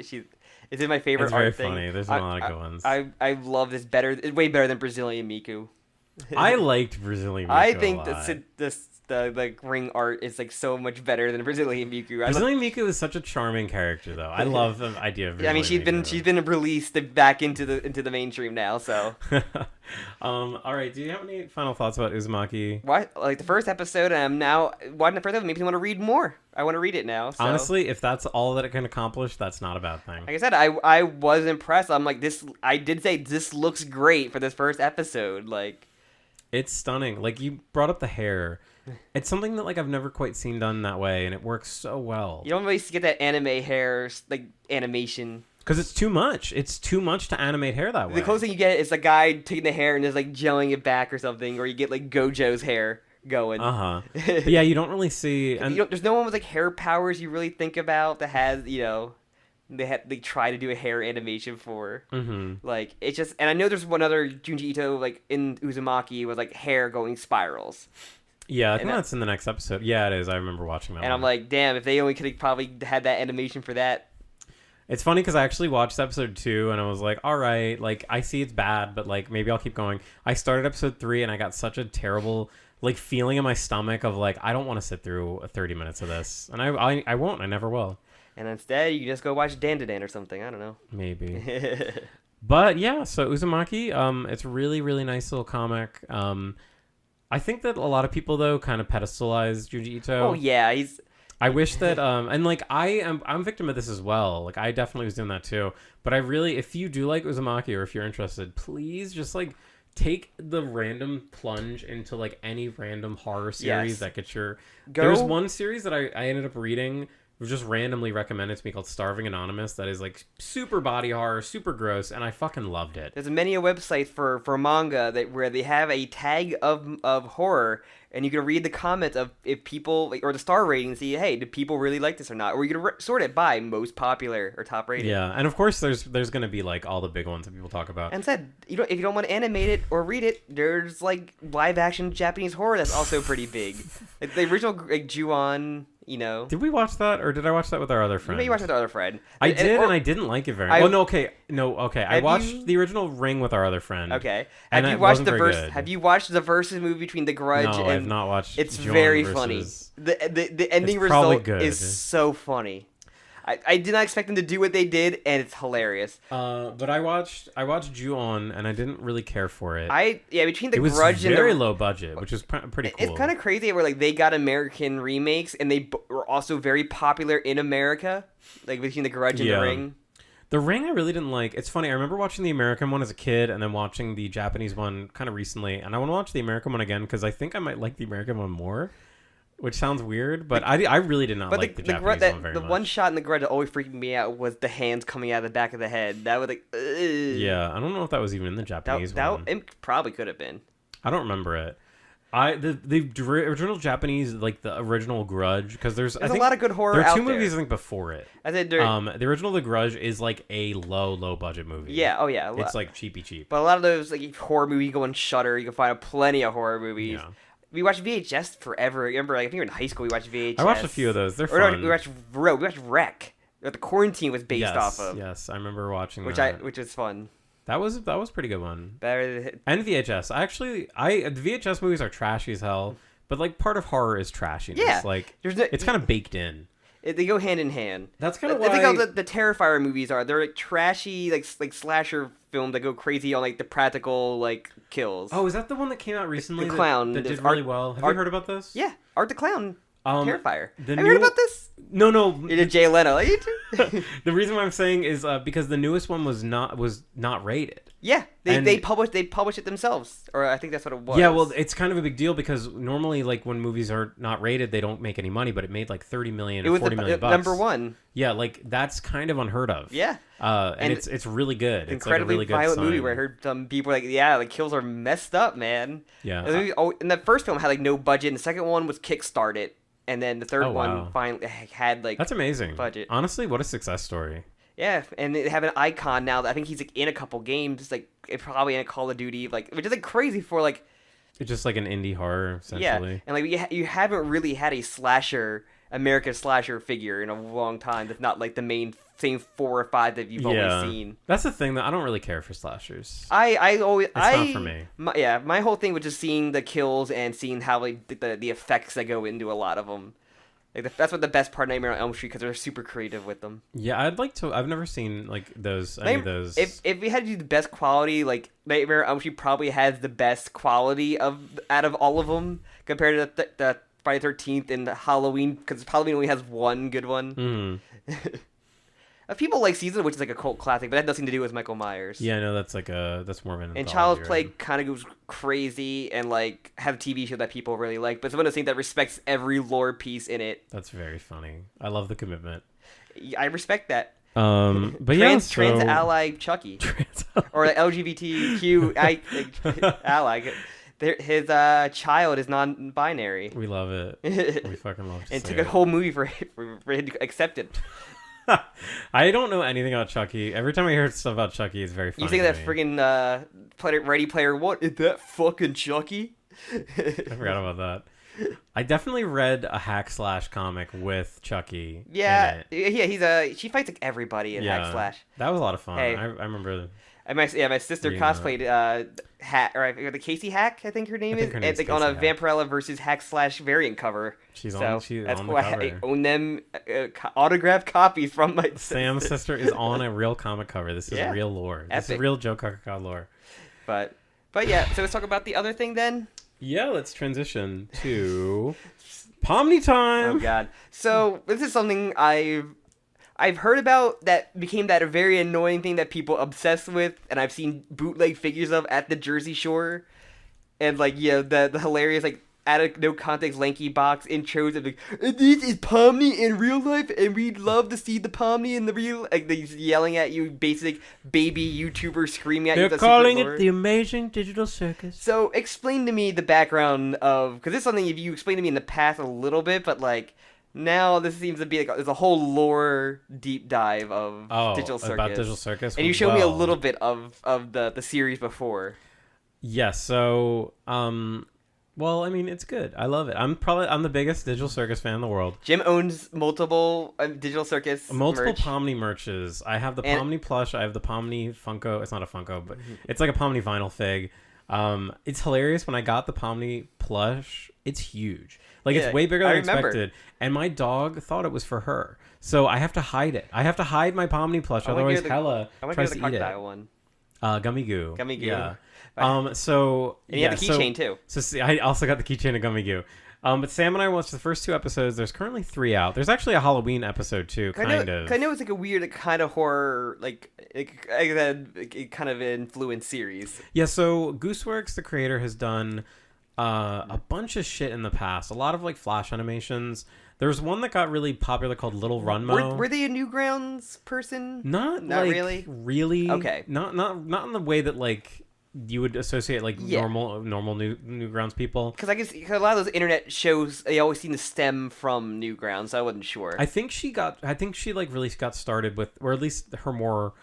It's in my favorite art thing. It's very funny. There's a lot of good ones. I love this way better than Brazilian Miku. I liked Brazilian Miku. I think the ring art is like so much better than Brazilian Miku. Brazilian Miku is such a charming character, though. I love the idea of. Brazilian Miku. she's been released back into the mainstream now. So, all right. Do you have any final thoughts about Uzumaki? What like the first episode, and I'm now watching the first episode. Makes me want to read more. I want to read it now. So. Honestly, if that's all that it can accomplish, that's not a bad thing. Like I said, I was impressed. I'm like this. I did say this looks great for this first episode. Like. It's stunning. Like, you brought up the hair. It's something that, like, I've never quite seen done that way, and it works so well. You don't really get that anime hair, like, animation. Because it's too much. It's too much to animate hair that way. The closest thing you get is a guy taking the hair and just, like, gelling it back or something, or you get, like, Gojo's hair going. But yeah, you don't really see... And there's no one with, like, hair powers you really think about that has, you know... They try to do a hair animation for like it's just, and I know there's one other Junji Ito like in Uzumaki with like hair going spirals. Yeah, I think that's in the next episode. Yeah, it is. I remember watching that. And I'm like, damn, if they only could have probably had that animation for that. It's funny because I actually watched episode 2 and I was like, all right, like I see it's bad, but like maybe I'll keep going. I started episode 3 and I got such a terrible like feeling in my stomach of like I don't want to sit through 30 minutes of this, and I won't. I never will. And instead, you just go watch Dan or something. I don't know. Maybe. But yeah, so Uzumaki, it's a really, really nice little comic. I think that a lot of people, though, kind of pedestalize Junji Ito. Oh, yeah. He's... I wish that, and like, I'm a victim of this as well. Like, I definitely was doing that too. But I really, if you do like Uzumaki or if you're interested, please just like take the random plunge into like any random horror series that gets your... There's one series that I ended up reading... was just randomly recommended to me called Starving Anonymous that is like super body horror, super gross, and I fucking loved it. There's many a website for manga where they have a tag of horror, and you can read the comments of if people or the star rating and see, hey, do people really like this or not? Or you can sort it by most popular or top rated. Yeah, and of course there's going to be like all the big ones that people talk about. And said, if you don't want to animate it or read it, there's like live action Japanese horror that's also pretty big. Like the original like Ju-on. You know, did we watch that, or did I watch that with our other friend? Maybe you watched it with our other friend. I did, and I didn't like it very much. Well, okay. I watched the original Ring with our other friend. Okay. Have you watched the versus movie between The Grudge? No, I've not watched. It's very funny. The ending result is so funny. I did not expect them to do what they did, and it's hilarious. But I watched Ju-on, and I didn't really care for it. Between the Grudge and very low budget, which was pretty cool. It's kind of crazy where like they got American remakes, and they were also very popular in America, like between the Grudge and the Ring. The Ring I really didn't like. It's funny. I remember watching the American one as a kid, and then watching the Japanese one kind of recently, and I want to watch the American one again because I think I might like the American one more. Which sounds weird, but I really did not like the Japanese one very much. The one shot in The Grudge that always freaked me out was the hands coming out of the back of the head. That was like... Ugh. Yeah, I don't know if that was even in the Japanese one. It probably could have been. I don't remember it. The original Japanese, like the original Grudge, because there's I think, a lot of good horror out there. There are two movies, I think, before it. The original The Grudge is like a low budget movie. Yeah, oh yeah. It's like cheap. But a lot of those like horror movies go on Shudder. You can find plenty of horror movies. Yeah. We watched VHS forever. Remember, like, I think we were in high school. We watched VHS. I watched a few of those. They're fun. We watched Wreck. That the Quarantine was based off of. Yes, I remember watching that. Which was fun. That was a pretty good one. Better and VHS. The VHS movies are trashy as hell, but like part of horror is trashiness. Yeah, like it's kind of baked in. They go hand in hand. That's kind of why I think how the Terrifier movies are. They're like trashy, like slasher films that go crazy on like the practical like kills. Oh, is that the one that came out recently? The Clown that did really well. Have you heard about this? Yeah, Art the Clown. Terrifier. Have you heard about this? No. You did Jay Leno. You too? The reason why I'm saying is because the newest one was not rated. Yeah, they published it themselves, or I think that's what it was. Yeah, well, it's kind of a big deal because normally, like when movies are not rated, they don't make any money, but it made like $30 million or $40 million bucks. Number one. Yeah, like that's kind of unheard of. Yeah, and it's really good. It's incredibly like a really violent good movie where I heard some people like, the kills are messed up, man. Yeah. And the first film had like no budget, and the second one was kickstarted, and then the third one finally had like that's amazing budget. Honestly, what a success story. Yeah, and they have an icon now that I think he's like in a couple games, like probably in a Call of Duty, like which is like crazy for like. It's just like an indie horror, essentially. Yeah, and like you haven't really had a American slasher figure in a long time. That's not like the same 4 or 5 that you've always seen. That's the thing that I don't really care for slashers. It's not for me. My whole thing was just seeing the kills and seeing how like the effects that go into a lot of them. Like that's what the best part of Nightmare on Elm Street because they're super creative with them. Yeah, I'd like to. I've never seen like those. Any of those. If we had to do the best quality, like Nightmare on Elm Street probably has the best quality out of all of them compared to the Friday the 13th and Halloween because Halloween only has one good one. Mm. People like Season, which is like a cult classic, but that has nothing to do with Michael Myers. Yeah, no, that's more of an. And Child's Play kind of goes crazy and like have a TV show that people really like, but it's one of those things that respects every lore piece in it. That's very funny. I love the commitment. I respect that. But trans ally Chucky or LGBTQ ally. His child is non-binary. We love it. We fucking love it. It took a whole movie for him to accept it. I don't know anything about Chucky. Every time I hear stuff about Chucky, it's very funny. You think that friggin' Ready Player One? Is that fucking Chucky? I forgot about that. I definitely read a hack slash comic with Chucky. Yeah, she fights like everybody in hack slash. That was a lot of fun. Hey. I remember. My sister cosplayed the Casey Hack, I think her name is. It's like on a Vampirella versus hack slash variant cover. She's on the cover. I own them autographed copies from my Sam's sister is on a real comic cover. This is real lore. This is real Jokakaka lore. But yeah, so let's talk about the other thing then. Yeah, let's transition to Pomni time. Oh god. So this is something I've heard about that became that a very annoying thing that people obsess with, and I've seen bootleg figures of at the Jersey Shore, and like the hilarious like out of no context lanky box intros of like, this is Pomni in real life, and we'd love to see the Pomni in the real, like they're yelling at you, basic baby YouTuber screaming at you. They're calling it the Amazing Digital Circus. So explain to me the background of, because this is something you explained to me in the past a little bit, but like now this seems to be like there's a whole lore deep dive of Digital Circus. About Digital Circus, and you showed me a little bit of the series before. Yes. So well, I mean, it's good. I love it. I'm the biggest Digital Circus fan in the world. Jim owns multiple Digital Circus merch. Pomni merches. I have the Pomni plush. I have the Pomni Funko. It's not a Funko, but it's like a Pomni vinyl fig. It's hilarious. When I got the Pomni plush, it's huge. Like, it's way bigger than I expected. And my dog thought it was for her. So I have to hide it. I have to hide my Pomni plush. Otherwise, Hella tries to eat it. One. Gummy Goo. Gummy Goo. Yeah. And you have the keychain too. So see, I also got the keychain of Gummy Goo. But Sam and I watched the first 2 episodes. There's currently 3 out. There's actually a Halloween episode too, kind of. I know it's like a weird kind of horror, like kind of influenced series. Yeah. So Gooseworks, the creator, has done a bunch of shit in the past. A lot of like Flash animations. There's one that got really popular called Little Runmo. Were they a Newgrounds person? Not like, really. Really? Okay. Not in the way that like you would associate like normal Newgrounds people. Because I guess a lot of those internet shows, they always seem to stem from Newgrounds. So I wasn't sure. I think she like really got started with, or at least her more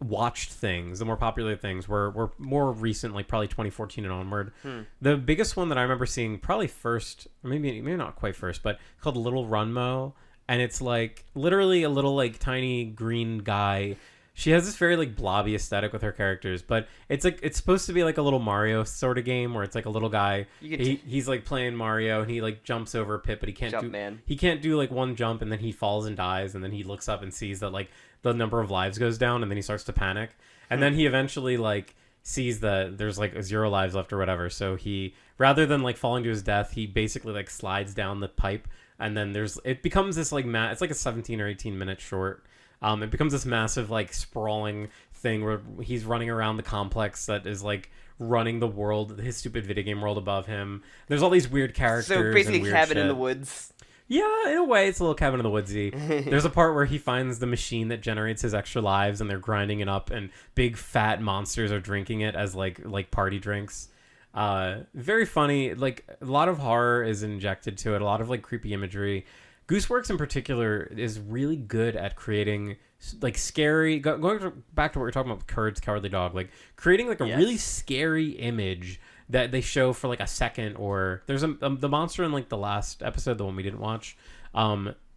watched things, the more popular things were more recent, like probably 2014 and onward. The biggest one that I remember seeing probably first, or maybe not quite first, but called Little Runmo, and it's like literally a little like tiny green guy. She has this very like blobby aesthetic with her characters, but it's like it's supposed to be like a little Mario sort of game where it's like a little guy. He's like playing Mario and he like jumps over a pit, but he can't do like one jump, and then he falls and dies, and then he looks up and sees that like the number of lives goes down, and then he starts to panic, and then he eventually like sees that there's like 0 lives left or whatever. So he, rather than like falling to his death, he basically like slides down the pipe, and then it becomes this like it's like a 17 or 18 minute short. It becomes this massive, like, sprawling thing where he's running around the complex that is, like, running the world, his stupid video game world above him. There's all these weird characters. So basically, Cabin in the Woods. Yeah, in a way, it's a little Cabin in the Woodsy. There's a part where he finds the machine that generates his extra lives, and they're grinding it up, and big fat monsters are drinking it as, like party drinks. Very funny. Like, a lot of horror is injected to it, a lot of, like, creepy imagery. Gooseworks in particular is really good at creating like scary, going back to what we were talking about with Kurt's Cowardly Dog, like creating like a really scary image that they show for like a second, or there's the monster in like the last episode, the one we didn't watch.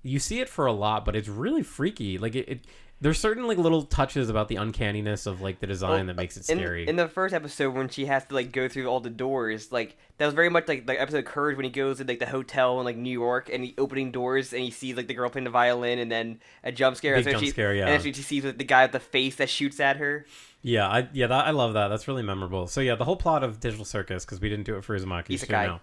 You see it for a lot, but it's really freaky. Like there's certain like little touches about the uncanniness of like the design that makes it scary. In the first episode, when she has to like go through all the doors, like that was very much like the episode of Courage when he goes to like the hotel in like New York and he opening doors and he sees like the girl playing the violin, and then a jump scare. Big jump scare, yeah. And then she sees the guy with the face that shoots at her. Yeah, I love that. That's really memorable. So yeah, the whole plot of Digital Circus, because we didn't do it for Uzumaki, now,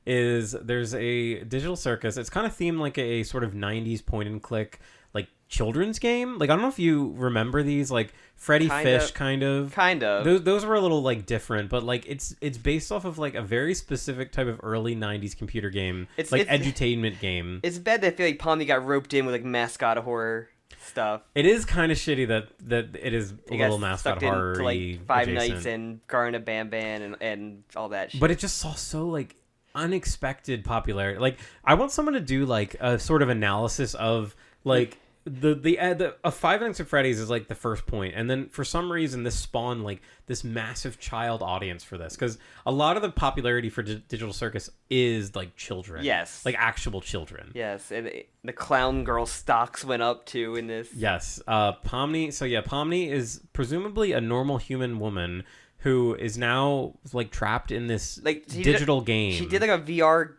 is there's a Digital Circus. It's kind of themed like a sort of 90s point and click, like children's game. Like, I don't know if you remember these, like Freddy Fish kind of. Those were a little like different, but like it's based off of like a very specific type of early 90s computer game. It's like edutainment game. It's bad that I feel like Pomni got roped in with like mascot horror stuff. It is kind of shitty that it is a little mascot horror to like Five Nights and Garna Bam Bam and all that shit. But it just saw so like unexpected popularity. Like, I want someone to do like a sort of analysis of like the Five Nights at Freddy's is like the first point, and then for some reason this spawned like this massive child audience for this, because a lot of the popularity for Digital Circus is like children, yes, like actual children, yes, and the clown girl stocks went up too in this, yes. Pomni is presumably a normal human woman who is now like trapped in this like digital game. She did like a VR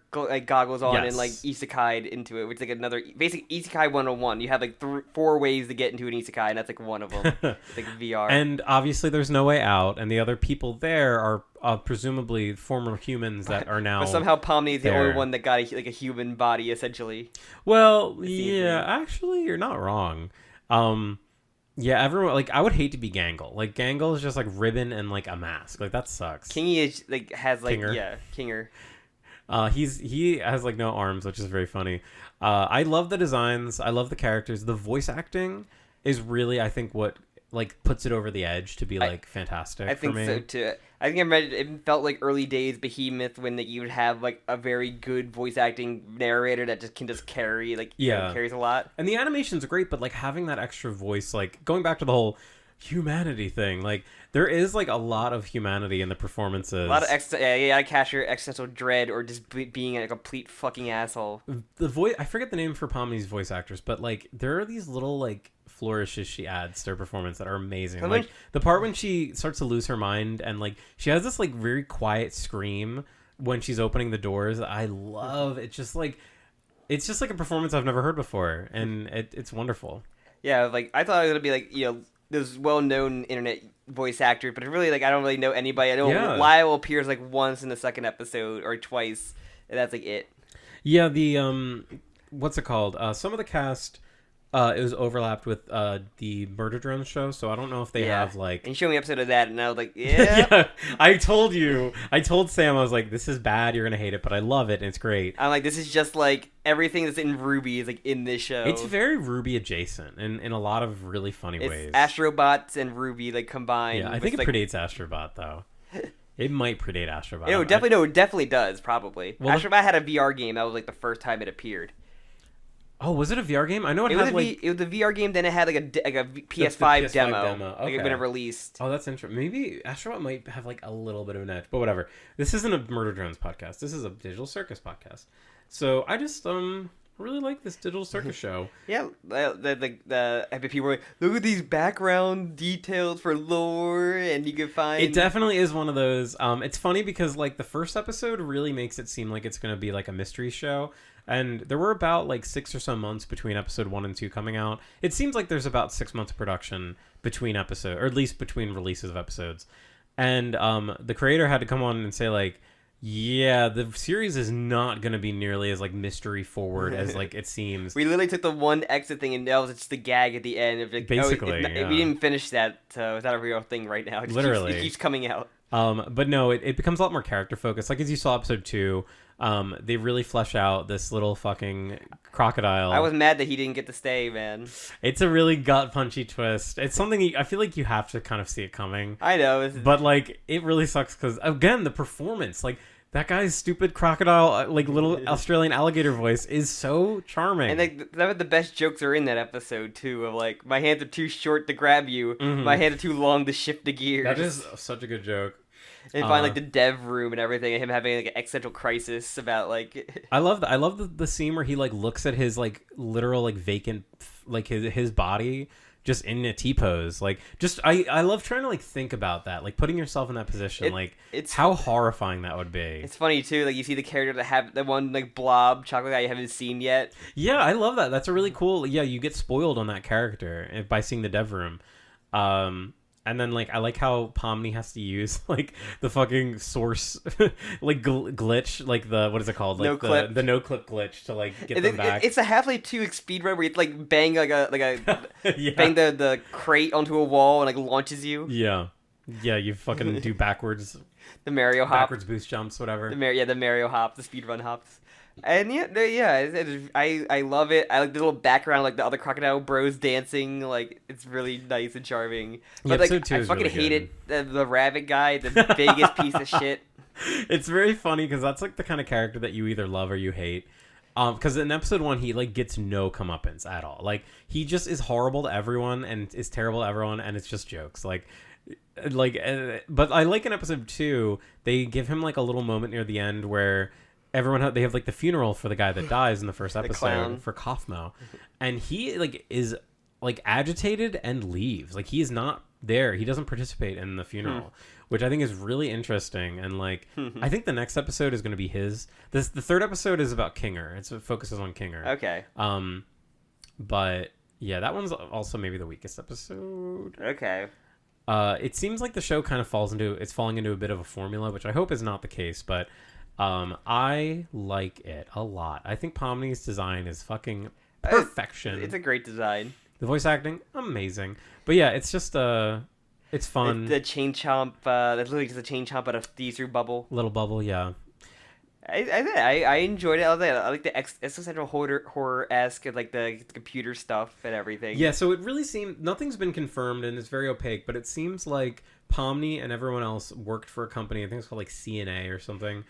goggles on, yes, and like isekai'd into it, which is like another basic isekai 101. You have like 4 ways to get into an isekai, and that's like one of them. It's like VR. And obviously there's no way out, and the other people there are presumably former humans that are now. But somehow Pomni is the only one that got like a human body, essentially. Well, yeah, actually you're not wrong. Yeah, everyone, like, I would hate to be Gangle. Like, Gangle is just like ribbon and like a mask. Like, that sucks. Kingy is like has like Kinger. Yeah, Kinger. He has like no arms, which is very funny. I love the designs. I love the characters. The voice acting is really, I think, what like puts it over the edge to be like fantastic. I think for me. So too. I think it felt like early days Behemoth when you would have like a very good voice acting narrator that can carry carries a lot. And the animations are great, but like having that extra voice, like going back to the whole humanity thing, like there is like a lot of humanity in the performances. A lot of you gotta catch your existential dread or just being a complete fucking asshole. The voice, I forget the name for Pomni's voice actors, but like there are these little like flourishes she adds to her performance that are amazing. Like the part when she starts to lose her mind and like she has this like very quiet scream when she's opening the doors. I love it. It's just like a performance I've never heard before, and it's wonderful. Yeah, like I thought it was gonna be like those well-known internet voice actors, but really like I don't really know anybody. I know Lyle appears like once in the second episode or twice, and that's like it. Yeah, the what's it called? Some of the cast. It was overlapped with the Murder Drones show, so I don't know if they have like. And you showed me an episode of that, and I was like, yeah. Yeah, I told Sam, I was like, this is bad, you're gonna hate it, but I love it, and it's great. I'm like, this is just like everything that's in RWBY is like in this show. It's very RWBY adjacent in a lot of really funny ways. Astrobots and RWBY like combined. Yeah, I think it predates Astrobot though. It might predate Astrobot. It definitely does, probably. Well, Astrobot had a VR game. That was like the first time it appeared. Oh, was it a VR game? I know it had like... It was a VR game, then it had like a PS5 demo. Okay. Like it been released. Oh, that's interesting. Maybe Astrobot might have like a little bit of an edge, but whatever. This isn't a Murder Drones podcast. This is a Digital Circus podcast. So I just really like this Digital Circus show. Yeah, the people were like, look at these background details for lore, and you can find... It definitely is one of those. It's funny because like the first episode really makes it seem like it's going to be like a mystery show. And there were about like 6 or so months between episode 1 and 2 coming out. It seems like there's about 6 months of production between episodes, or at least between releases of episodes. And the creator had to come on and say like, yeah, the series is not going to be nearly as like mystery forward as like it seems. We literally took the one exit thing and that was just the gag at the end of like, basically. We didn't finish that, so it's not a real thing right now. It keeps coming out. But no, it becomes a lot more character focused. Like as you saw episode 2, they really flesh out this little fucking crocodile. I was mad that he didn't get to stay, man. It's a really gut punchy twist. It's something I feel like you have to kind of see it coming. I know, but like it really sucks because again the performance, like that guy's stupid crocodile, like little Australian alligator voice is so charming. And like the best jokes are in that episode too. Of like, my hands are too short to grab you, my hands are too long to shift the gears. That is such a good joke. And find like the dev room and everything, and him having like an existential crisis about like. I love the scene where he like looks at his like literal like vacant like his body just in a T-pose. Like just I love trying to like think about that, like putting yourself in that position. It's how horrifying that would be. It's funny too, like you see the character that have the one like blob chocolate guy you haven't seen yet. Yeah, I love that. That's a really cool. Yeah, you get spoiled on that character by seeing the dev room. And then like I like how Pomni has to use like the fucking source like glitch, like the what is it called, like the no clip glitch to like get them back. It's a Half-Life 2 speedrun where you like bang bang the crate onto a wall and like launches you. Yeah, you fucking do backwards. The Mario hop, backwards boost jumps, whatever. The Mario hop, the speedrun hops. And I love it. I like the little background, like the other Crocodile Bros dancing. Like it's really nice and charming. But like I fucking really hated the rabbit guy, the biggest piece of shit. It's very funny because that's like the kind of character that you either love or you hate. Because in episode 1 he like gets no comeuppance at all. Like he just is horrible to everyone and is terrible to everyone, and it's just jokes. But I like in episode 2 they give him like a little moment near the end where they have like the funeral for the guy that dies in the first episode for Kaufmo, and he like is like agitated and leaves. Like he is not there. He doesn't participate in the funeral, which I think is really interesting. And like I think the next episode is going to be his. The third episode is about Kinger. It focuses on Kinger. Okay. But yeah, that one's also maybe the weakest episode. Okay. It seems like the show kind of falling into a bit of a formula, which I hope is not the case, but I like it a lot. I think Pomni's design is fucking perfection. It's a great design. The voice acting, amazing. But yeah, it's just it's fun. The chain chomp, that's literally just a chain chomp out of Through Bubble. Little bubble, yeah. I enjoyed it. I like the existential horror-esque, like the computer stuff and everything. Yeah, so it really seemed nothing's been confirmed and it's very opaque, but it seems like Pomni and everyone else worked for a company. I think it's called like CNA or something.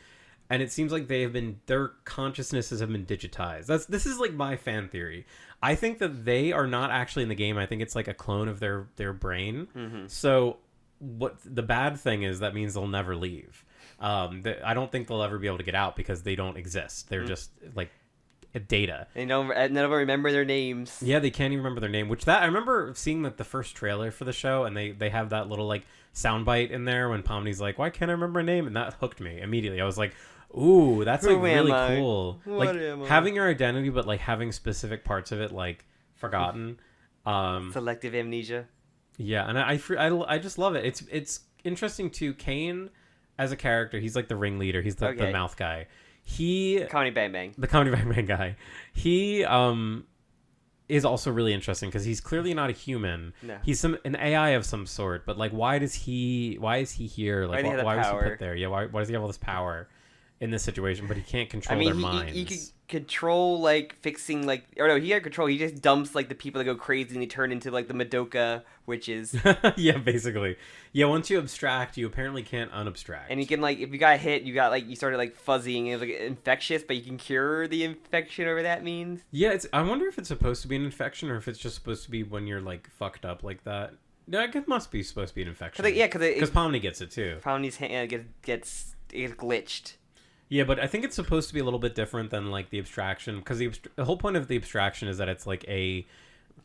And it seems like their consciousnesses have been digitized. This is like my fan theory. I think that they are not actually in the game. I think it's like a clone of their brain. Mm-hmm. So what the bad thing is, that means they'll never leave. I don't think they'll ever be able to get out because they don't exist. They're just like data. None of them remember their names. Yeah, they can't even remember their name. I remember seeing the first trailer for the show, and they have that little like soundbite in there when Pomni's like, "Why can't I remember my name?" And that hooked me immediately. I was like, ooh, that's like really cool. Like having your identity, but like having specific parts of it like forgotten. Selective amnesia. Yeah, and I just love it. It's interesting too. Kane as a character, he's like the ringleader. He's the mouth guy. Comedy Bang Bang. The Comedy Bang Bang guy. He is also really interesting because he's clearly not a human. No. He's an AI of some sort. But like, why is he here? Like, why was he put there? Yeah, why does he have all this power in this situation? But he can't control their minds. He could control like fixing like, or no, he had control. He just dumps like the people that go crazy and they turn into like the Madoka witches. Yeah, basically. Yeah, once you abstract, you apparently can't unabstract. And you can like, if you got hit, you started like fuzzying. It was like infectious, but you can cure the infection, whatever that means. Yeah, I wonder if it's supposed to be an infection or if it's just supposed to be when you're like fucked up like that. No, it must be supposed to be an infection. Because Pomni gets it too. Pomni's hand gets glitched. Yeah, but I think it's supposed to be a little bit different than like the abstraction, because the whole point of the abstraction is that it's like a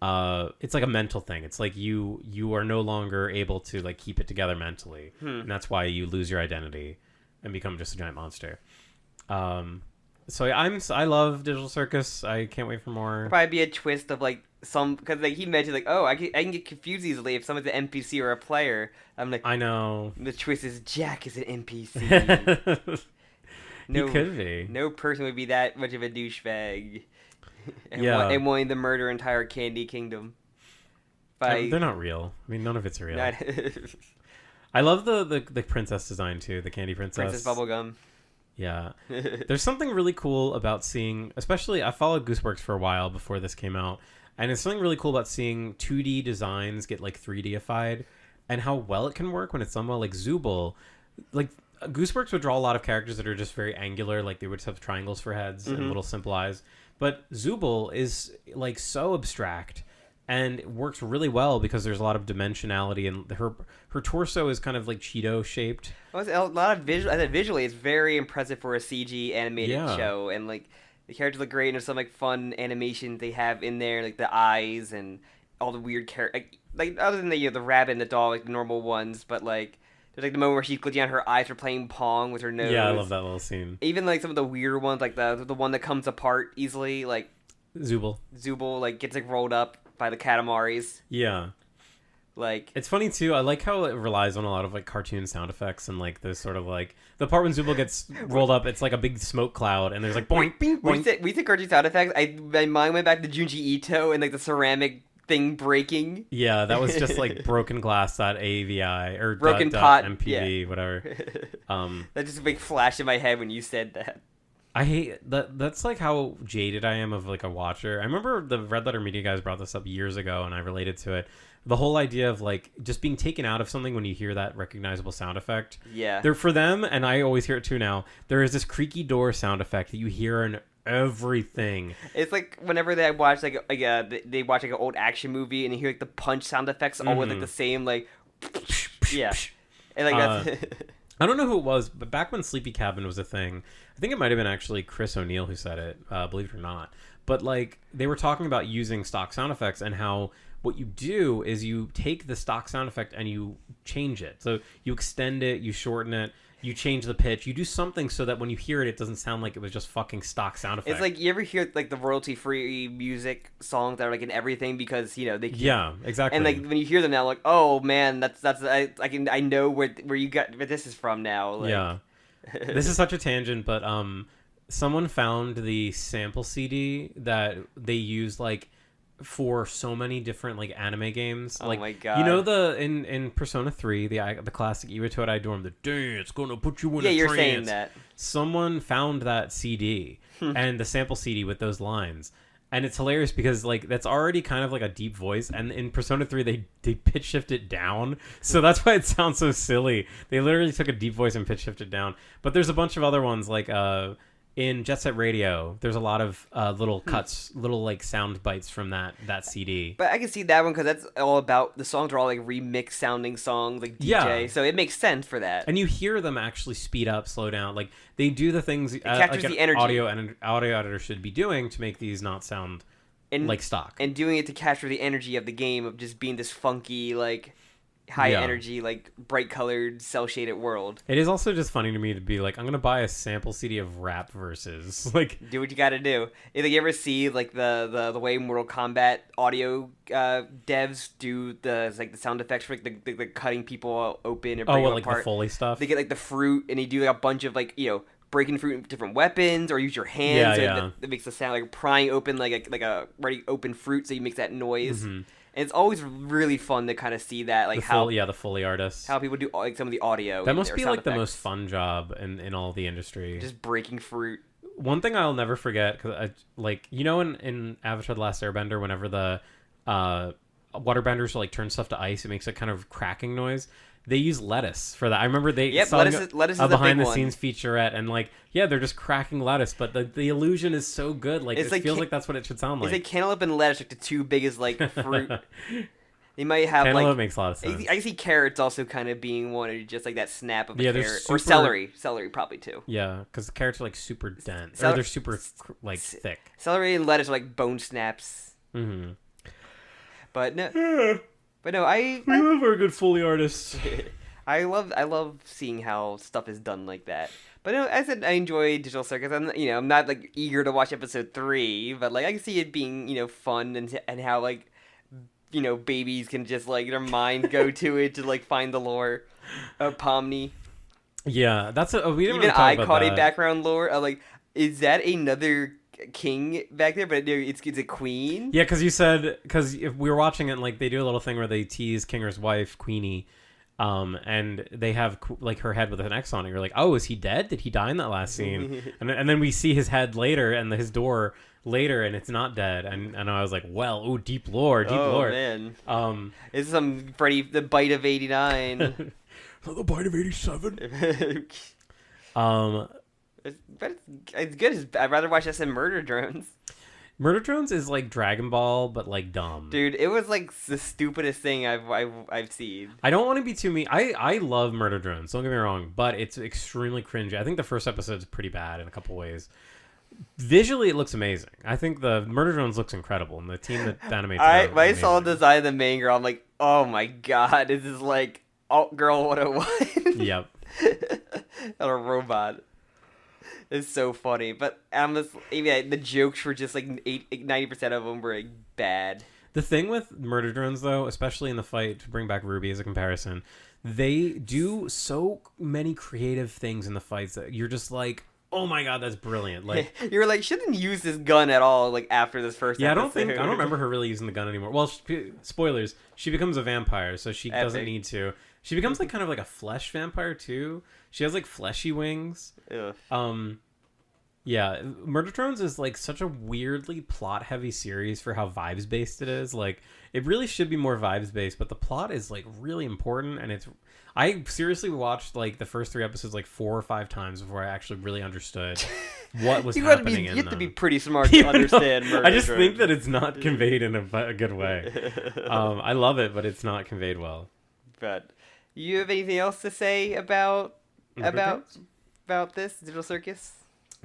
mental thing. It's like you are no longer able to like keep it together mentally, and that's why you lose your identity and become just a giant monster. So I love Digital Circus. I can't wait for more. It'll probably be a twist of like because like he mentioned like, oh, I can get confused easily if someone's an NPC or a player. I'm like, I know. The twist is Jack is an NPC. He could be. No person would be that much of a douchebag. And wanting to murder entire Candy Kingdom. They're not real. I mean, none of it's real. I love the princess design too. The Candy Princess. Princess Bubblegum. Yeah. There's something really cool about seeing, especially I followed Gooseworks for a while before this came out, and it's something really cool about seeing 2D designs get like 3D-ified and how well it can work when it's done well. Like Zooble, like Gooseworks would draw a lot of characters that are just very angular, like they would just have triangles for heads and little simple eyes. But Zooble is like so abstract and it works really well because there's a lot of dimensionality, and her torso is kind of like Cheeto shaped. Well, a lot of visually it's very impressive for a CG animated show, and like the characters look great, and there's some like fun animation they have in there, like the eyes and all the weird characters, like other than the rabbit and the dog, like the normal ones, but like there's like the moment where she's glitching out her eyes for playing Pong with her nose. Yeah, I love that little scene. Even like some of the weird ones, like the one that comes apart easily, like Zooble like gets like rolled up by the Katamaris. Yeah. Like, it's funny too. I like how it relies on a lot of like cartoon sound effects and like those sort of like the part when Zubul gets rolled up, it's like a big smoke cloud and there's like boing, bing, boing. We said cartoon sound effects. My mind went back to Junji Ito and like the ceramic thing breaking. Yeah, that was just like broken glass .avi or broken pot .mpv, yeah. Whatever. That just a big flash in my head when you said that. I hate that. That's like how jaded I am of like a watcher. I remember the Red Letter Media guys brought this up years ago, and I related to it. The whole idea of like just being taken out of something when you hear that recognizable sound effect. Yeah. They're for them, and I always hear it too now. There is this creaky door sound effect that you hear in everything. It's like whenever they watch they watch like an old action movie and you hear like the punch sound effects all with like the same like yeah. And like that's I don't know who it was, but back when Sleepy Cabin was a thing, I think it might have been actually Chris O'Neill who said it, believe it or not. But like they were talking about using stock sound effects and how what you do is you take the stock sound effect and you change it. So you extend it, you shorten it, you change the pitch, you do something so that when you hear it, it doesn't sound like it was just fucking stock sound effect. It's like you ever hear like the royalty-free music songs that are like in everything because you know they. Yeah, exactly. And like when you hear them now, like oh man, that's I know where you got where this is from now. Like. Yeah, this is such a tangent, but someone found the sample CD that they used like for so many different like anime games. Oh like, my god! You know the in Persona 3, the classic Iwatodai I Dorm, the dance gonna put you in a trance. Yeah, you're saying that. Someone found that CD and the sample CD with those lines. And it's hilarious because like that's already kind of like a deep voice, and in Persona 3 they pitch shift it down, so that's why it sounds so silly. They literally took a deep voice and pitch shifted down. But there's a bunch of other ones like in Jet Set Radio, there's a lot of little cuts, little like sound bites from that CD. But I can see that one because that's all about the songs are all like remix sounding songs, like DJ. Yeah. So it makes sense for that. And you hear them actually speed up, slow down. Like they do the things captures like the energy. Audio editor should be doing to make these not sound like stock. And doing it to capture the energy of the game of just being this funky like high energy, like bright colored, cell shaded world. It is also just funny to me to be like, I'm gonna buy a sample CD of rap verses. Like, do what you gotta do. If you ever see like the way Mortal Kombat audio devs do the sound effects for like the cutting people open and breaking them apart. Like the Foley stuff. They get like the fruit and they do like a bunch of like breaking fruit with different weapons or use your hands. That makes the sound like prying open like a already open fruit, so you make that noise. Mm-hmm. And it's always really fun to kind of see that, like the Foley artists, how people do like some of the audio. That must be like the most fun job in all the industry. Just breaking fruit. One thing I'll never forget, because in Avatar: The Last Airbender, whenever the waterbenders like turn stuff to ice, it makes a kind of cracking noise. They use lettuce for that. I remember lettuce is a a behind the big scenes featurette, and they're just cracking lettuce, but the illusion is so good. Like it feels like that's what it should sound like. It's like cantaloupe and lettuce, like the two biggest like fruit. They might have cantaloupe makes a lot of sense. I see carrots also kind of being one, or just like that snap of a carrot, or celery probably too. Yeah, because the carrots are like super dense, or they're super like thick. Celery and lettuce are like bone snaps. Mm-hmm. But no. But no, we love our good Foley artists. I love seeing how stuff is done like that. But no, as I said, I enjoy Digital Circus. I'm not like eager to watch episode 3, but like I can see it being fun and how like babies can just like their mind go to it to like find the lore of Pomni. Yeah, that's we didn't even really talk I about caught that. A background lore of like, is that another king back there? But it's a queen. Yeah, because if we were watching it, and, like they do a little thing where they tease Kinger's wife Queenie, and they have like her head with an X on it. You're like, oh, is he dead? Did he die in that last scene? and then we see his head later and his door later, and it's not dead. And I was like, well, deep lore. Oh man, it's some Freddy the bite of 89. The bite of 87. But it's good. I'd rather watch this than Murder Drones. Murder Drones is like Dragon Ball, but like dumb. Dude, it was like the stupidest thing I've seen. I don't want to be too mean. I love Murder Drones. Don't get me wrong, but it's extremely cringy. I think the first episode is pretty bad in a couple ways. Visually, it looks amazing. I think the Murder Drones looks incredible, and the team that animates. When I saw the design of the main girl, I'm like, oh my god, this is like Alt Girl 101. Yep. On a robot. It's so funny, but the jokes were just like 90% of them were like bad. The thing with murder drones, though, especially in the fight, to bring back Ruby as a comparison, they do so many creative things in the fights that you're just like, oh my god, that's brilliant. Like you're like, she didn't use this gun at all. Like after this first. Yeah, episode. I don't remember her really using the gun anymore. Well, spoilers, she becomes a vampire, so she doesn't need to. She becomes like kind of like a flesh vampire too. She has like fleshy wings. Ugh. Yeah, Murder Drones is like such a weirdly plot-heavy series for how vibes-based it is. Like, it really should be more vibes-based, but the plot is like really important, and it's. I seriously watched like the first 3 episodes like 4 or 5 times before I actually really understood what was happening. You have to be pretty smart to understand Murder I just Drones. think that it's not conveyed in a good way. I love it, but it's not conveyed well. But you have anything else to say about this Digital Circus?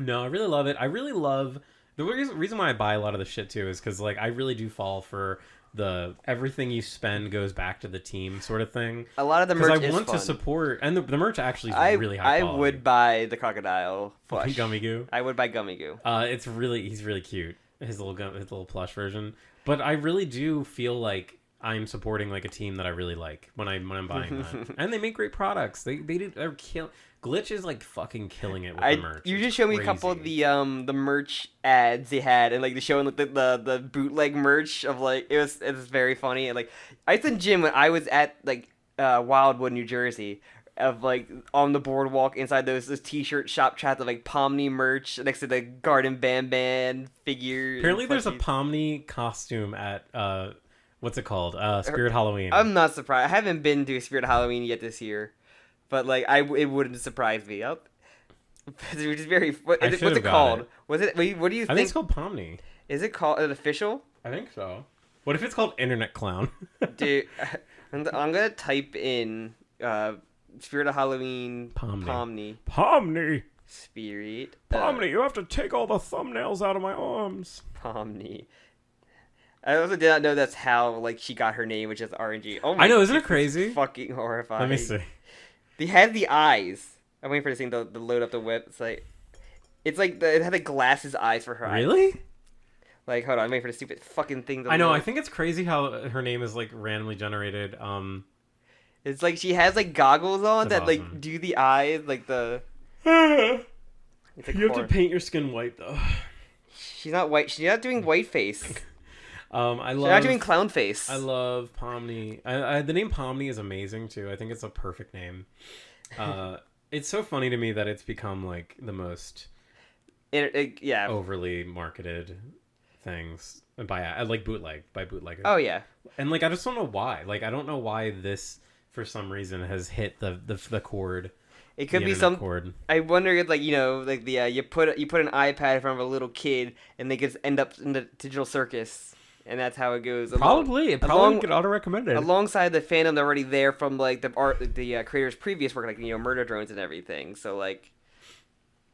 No, I really love it. I really love the reason why I buy a lot of the shit too is because like I really do fall for the everything you spend goes back to the team sort of thing. A lot of the merch is I want fun. to support, and the merch actually is really high quality. I would buy the crocodile plush. Gummy Goo. I would buy Gummy Goo. He's really cute. His little plush version. But I really do feel like I'm supporting like a team that I really like when I'm buying that, and they make great products. They're Glitch is like fucking killing it with the merch. You just showed me a couple of the merch ads they had, and like they showing like the bootleg merch of like it's very funny. And like I was in gym when I was at like Wildwood, New Jersey, of like on the boardwalk inside those t-shirt shop chats of like Pomni merch next to the Garden Band figure. Apparently, there's a Pomni costume at what's it called? Spirit Halloween. I'm not surprised. I haven't been to Spirit Halloween yet this year. But like it wouldn't surprise me. Which is very. What's it called? What do you think? I think it's called Pomni. Is it called an official? I think so. What if it's called Internet Clown? Dude, I'm gonna type in Spirit of Halloween Pomni. Pomni. Spirit. Pomni, you have to take all the thumbnails out of my arms. Pomni. I also did not know that's how like she got her name, which is RNG. Oh my! I know, isn't it crazy? Fucking horrifying. Let me see. They had the eyes. I'm waiting for this thing to load up the website. It's like it had the glasses eyes for her eyes. Really? Like, hold on, I'm waiting for the stupid fucking thing to I know, load. I think it's crazy how her name is like randomly generated. It's like she has like goggles on That's that awesome. like do the eyes, like the It's like you have to paint your skin white though. She's not white. She's not doing white face. She's not doing clown face. I love Pomni. The name Pomni is amazing too. I think it's a perfect name. It's so funny to me that it's become like the most overly marketed things by bootleggers. Oh yeah. And like I just don't know why. Like I don't know why this for some reason has hit the chord. It could be some. Cord. I wonder if like like the you put an iPad in front of a little kid and they just end up in the Digital Circus. And that's how it goes. Probably get auto-recommended. Alongside the fandom that already there from like the creator's previous work, like Murder Drones and everything. So like,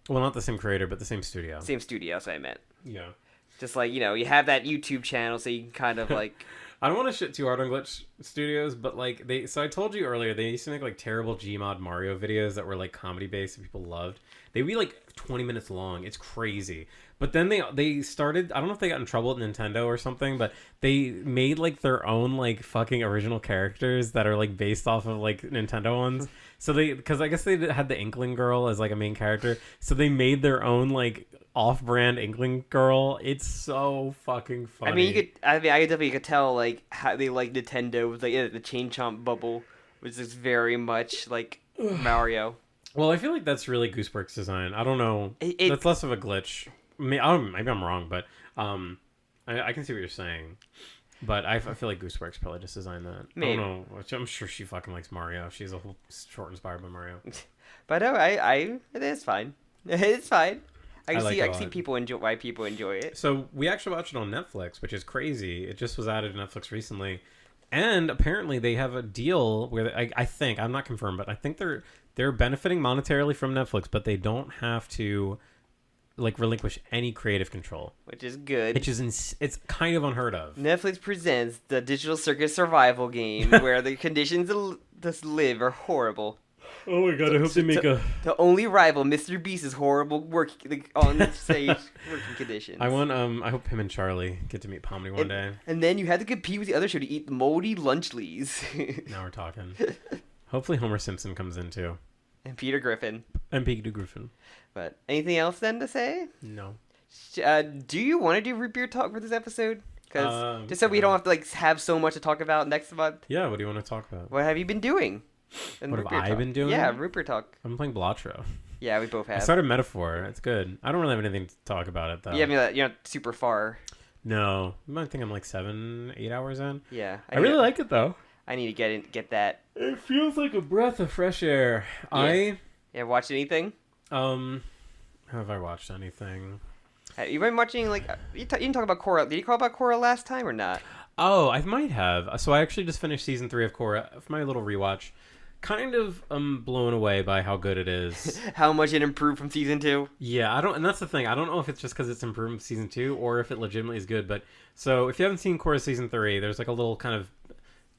well, not the same creator, but the same studio. Same studio, that's what I meant. Yeah. Just like you have that YouTube channel, so you can kind of like. I don't want to shit too hard on Glitch Studios, but like So I told you earlier they used to make like terrible Gmod Mario videos that were like comedy based and people loved. They'd be like 20 minutes long. It's crazy. But then they started, I don't know if they got in trouble with Nintendo or something, but they made like their own like fucking original characters that are like based off of like Nintendo ones. So because I guess they had the Inkling Girl as like a main character. So they made their own like off-brand Inkling Girl. It's so fucking funny. I definitely could tell like how they like Nintendo with like the Chain Chomp bubble, which is very much like Mario. Well, I feel like that's really Gooseberg's design. I don't know. That's less of a glitch. Maybe I'm wrong, but I can see what you're saying. But I feel like Gooseberg's probably just designed that. Maybe. I don't know. I'm sure she fucking likes Mario. She's a whole short inspired by Mario. But no, it is fine. It's fine. I can see people why people enjoy it. So we actually watched it on Netflix, which is crazy. It just was added to Netflix recently, and apparently they have a deal where I think I'm not confirmed, but I think they're benefiting monetarily from Netflix, but they don't have to like relinquish any creative control, which is good. It's kind of unheard of. Netflix presents the Digital Circus survival game where the conditions to live are horrible. Oh my god! I hope they make a. The only rival, Mr. Beast's horrible work on the stage working conditions. I want. I hope him and Charlie get to meet Pomni one day. And then you had to compete with the other show to eat moldy Lunchleys. Now we're talking. Hopefully Homer Simpson comes in too. And Peter Griffin. But anything else then to say? No. Do you want to do root beer talk for this episode? Because just so we don't have to like have so much to talk about next month. Yeah. What do you want to talk about? What have you been doing? What have I been doing? Yeah, root beer talk. I'm playing Blatro. Yeah, we both have. I started Metaphor. It's good. I don't really have anything to talk about it though. Yeah, I mean, you're not super far. No, I think I'm like 7-8 hours in. Yeah, I really like it though. I need to get that. It feels like a breath of fresh air. Yeah. Watched anything? Have I watched anything? Have you been watching like you didn't talk about Korra? Did you talk about Korra last time or not? Oh, I might have. So I actually just finished season 3 of Korra for my little rewatch. Kind of blown away by how good it is. How much it improved from season 2. Yeah, and that's the thing. I don't know if it's just because it's improved from season 2 or if it legitimately is good. But so if you haven't seen Korra season 3, there's like a little kind of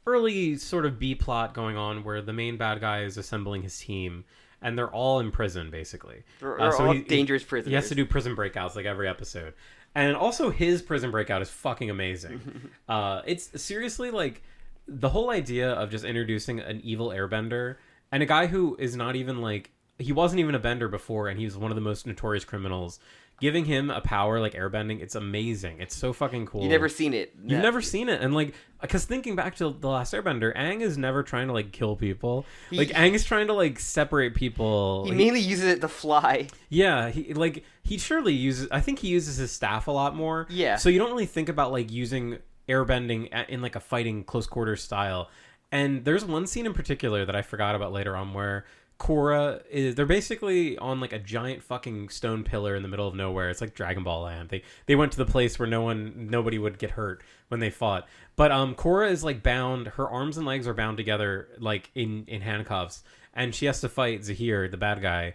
early sort of B plot going on where the main bad guy is assembling his team. And they're all in prison, basically. They're all dangerous prisoners. He has to do prison breakouts like every episode. And also his prison breakout is fucking amazing. It's seriously like the whole idea of just introducing an evil airbender and a guy who is not even like... He wasn't even a bender before and he was one of the most notorious criminals. Giving him a power like airbending, it's amazing. It's so fucking cool. You've never seen it. You've never seen it. And like, because thinking back to The Last Airbender, Aang is never trying to like kill people. Aang is trying to like separate people. He mainly uses it to fly. Yeah, he surely uses... I think he uses his staff a lot more. Yeah. So you don't really think about like using airbending in like a fighting close quarters style. And there's one scene in particular that I forgot about later on where Korra they're basically on like a giant fucking stone pillar in the middle of nowhere. It's like Dragon Ball Land. They went to the place where nobody would get hurt when they fought. But Korra is like bound, her arms and legs are bound together like in handcuffs, and she has to fight Zahir, the bad guy,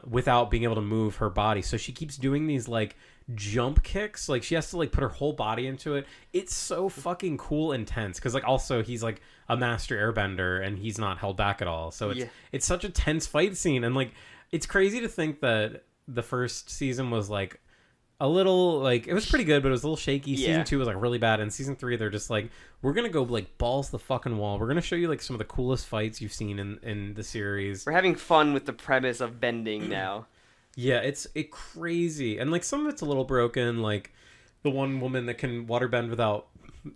without being able to move her body. So she keeps doing these like jump kicks, like she has to like put her whole body into it. It's so fucking cool and tense because like also he's like a master airbender and he's not held back at all, so it's such a tense fight scene. And like it's crazy to think that the first season was like a little like it was pretty good but it was a little shaky. Season 2 was like really bad, and season 3 they're just like, we're gonna go like balls to the fucking wall. We're gonna show you like some of the coolest fights you've seen in the series. We're having fun with the premise of bending now. Yeah, it's crazy. And like some of it's a little broken, like the one woman that can waterbend without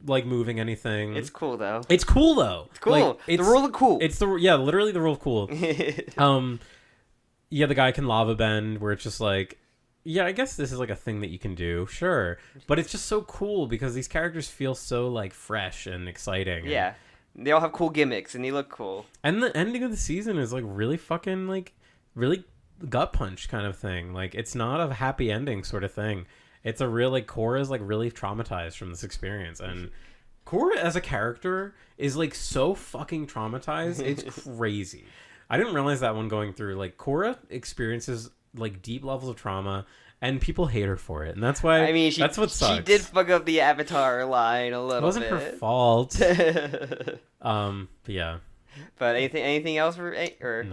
like moving anything. It's cool though. It's cool though. It's cool. Like, the rule of cool. It's literally the rule of cool. Yeah, the guy can lava bend where it's just like, yeah, I guess this is like a thing that you can do, sure. But it's just so cool because these characters feel so like fresh and exciting. Yeah. They all have cool gimmicks and they look cool. And the ending of the season is like really fucking like really gut punch kind of thing. Like it's not a happy ending sort of thing. It's a real like Korra's like really traumatized from this experience, and Korra as a character is like so fucking traumatized. It's crazy. I didn't realize that when going through. Like Korra experiences like deep levels of trauma, and people hate her for it, and that's why. I mean, that's what sucks. She did fuck up the Avatar line a little. It wasn't her fault. But yeah. But anything else or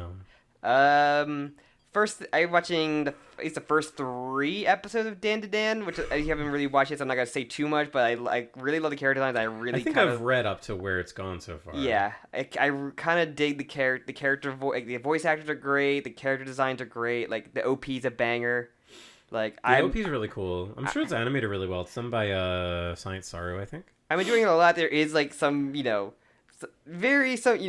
no. First, I'm watching the first 3 episodes of Dan to Dan, which I haven't really watched yet, so I'm not gonna say too much. But I really love the character designs. I think I've read up to where it's gone so far. Yeah, I kind of dig the character voice. The voice actors are great. The character designs are great. Like the OP's a banger. Like the OP's really cool. I'm sure it's animated really well. It's done by Science Saru, I think. I'm enjoying it a lot. There is like some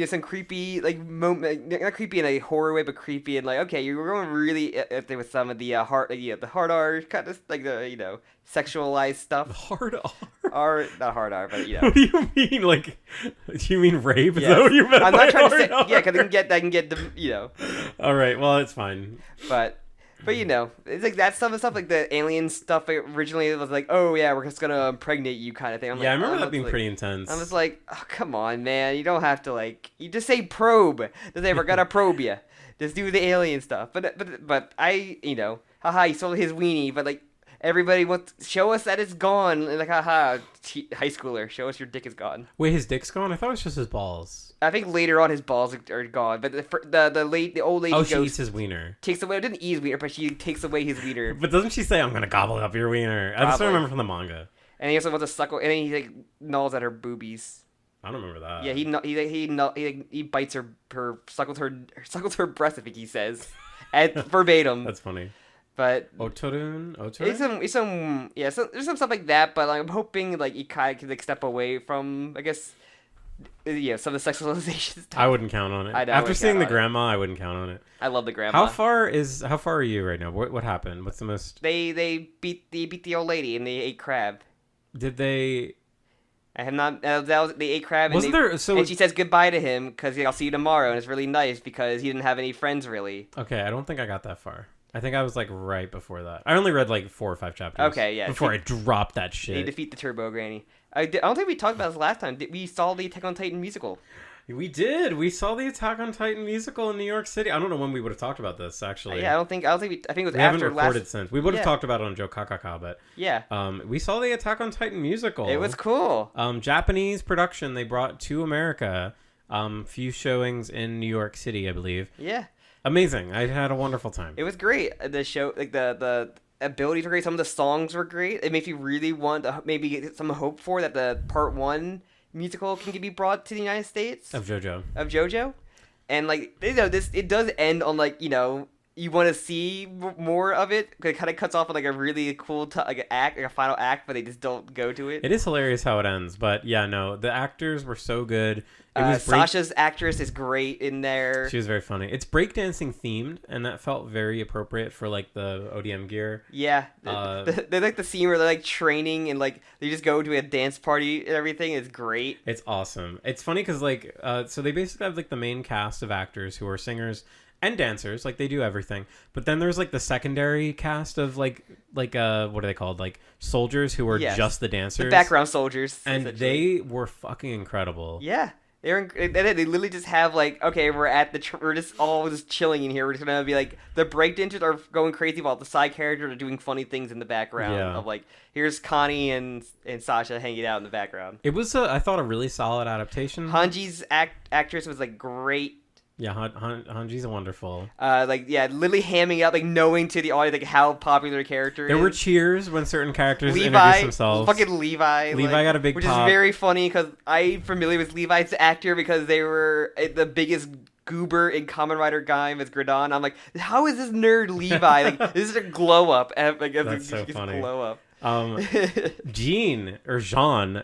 some creepy like moment, not creepy in a horror way, but creepy and like, okay, you were going really up there with some of the the hard R kind of like the sexualized stuff. Hard R? R, not hard R, but What do you mean? Like, do you mean rape? Is yes. that what you meant? I'm not trying to say because I can get the All right, well it's fine. But it's like that stuff like the alien stuff. Originally, it was like, oh yeah, we're just gonna impregnate you kind of thing. I remember that being pretty intense. I was like, oh come on, man, you don't have to you just say probe. Just say we're gonna probe you. Just do the alien stuff. But I haha, he sold his weenie. But like everybody show us that it's gone. And like, haha, high schooler, show us your dick is gone. Wait, his dick's gone? I thought it was just his balls. I think later on his balls are gone, but the old lady she eats his wiener. Takes away, didn't eat his wiener, but she takes away his wiener. But doesn't she say, "I'm gonna gobble up your wiener"? I just remember from the manga. And he also wants to suckle, and then he like gnaws at her boobies. I don't remember that. Yeah, he bites her suckles her breast. I think he says, verbatim. That's funny. But Otorun? There's some stuff like that. But like, I'm hoping like Ikai can like step away from, I guess, some of the sexualization stuff. I wouldn't count on it. After seeing the grandma, I wouldn't count on it. I love the grandma. How far are you right now? What happened? What's the most? They beat the old lady and they ate crab. Did they? I have not. They ate crab. Wasn't there? So and she says goodbye to him because I'll see you tomorrow, and it's really nice because he didn't have any friends really. Okay, I don't think I got that far. I think I was like right before that. I only read like 4 or 5 chapters. Okay, yeah. Before I dropped that shit. They defeat the Turbo Granny. I don't think we talked about this last time. We saw the Attack on Titan musical. We did. We saw the Attack on Titan musical in New York City. I don't know when we would have talked about this actually. Yeah, I think it was we after last. We haven't recorded since. We would have talked about it on Jokakaka, but yeah. We saw the Attack on Titan musical. It was cool. Japanese production. They brought to America. Few showings in New York City, I believe. Yeah. Amazing. I had a wonderful time. It was great. The show, like the abilities were great. Some of the songs were great. It makes you really want to maybe get some hope for that the part 1 musical can be brought to the United States of JoJo, and like it does end on like you want to see more of it. It kind of cuts off on like a really cool act, like a final act, but they just don't go to it. It is hilarious how it ends, but yeah, no, the actors were so good. Sasha's actress is great in there. She was very funny. It's breakdancing themed, and that felt very appropriate for like the ODM gear. Yeah, they're like the scene where they're like training and like they just go to a dance party and everything. It's great. It's awesome. It's funny because like so they basically have like the main cast of actors who are singers and dancers, like they do everything. But then there's like the secondary cast of like what are they called? Like soldiers who are just the dancers, the background soldiers, and they were fucking incredible. Yeah. They literally just have like, okay, we're just all just chilling in here. We're just gonna be like, the breakdancers are going crazy while the side characters are doing funny things in the background of like, here's Connie and Sasha hanging out in the background. It was I thought a really solid adaptation. Hanji's actress was like great. Yeah, Hanji's wonderful. Literally hamming up, like knowing to the audience like how popular the character is. There were cheers when certain characters introduced themselves. Fucking Levi got a big which pop. Is very funny because I'm familiar with Levi's actor because they were the biggest goober in Kamen Rider Gaim as Gridon. I'm like, how is this nerd Levi? Like, this is a glow up. That's so funny. Glow up. Jean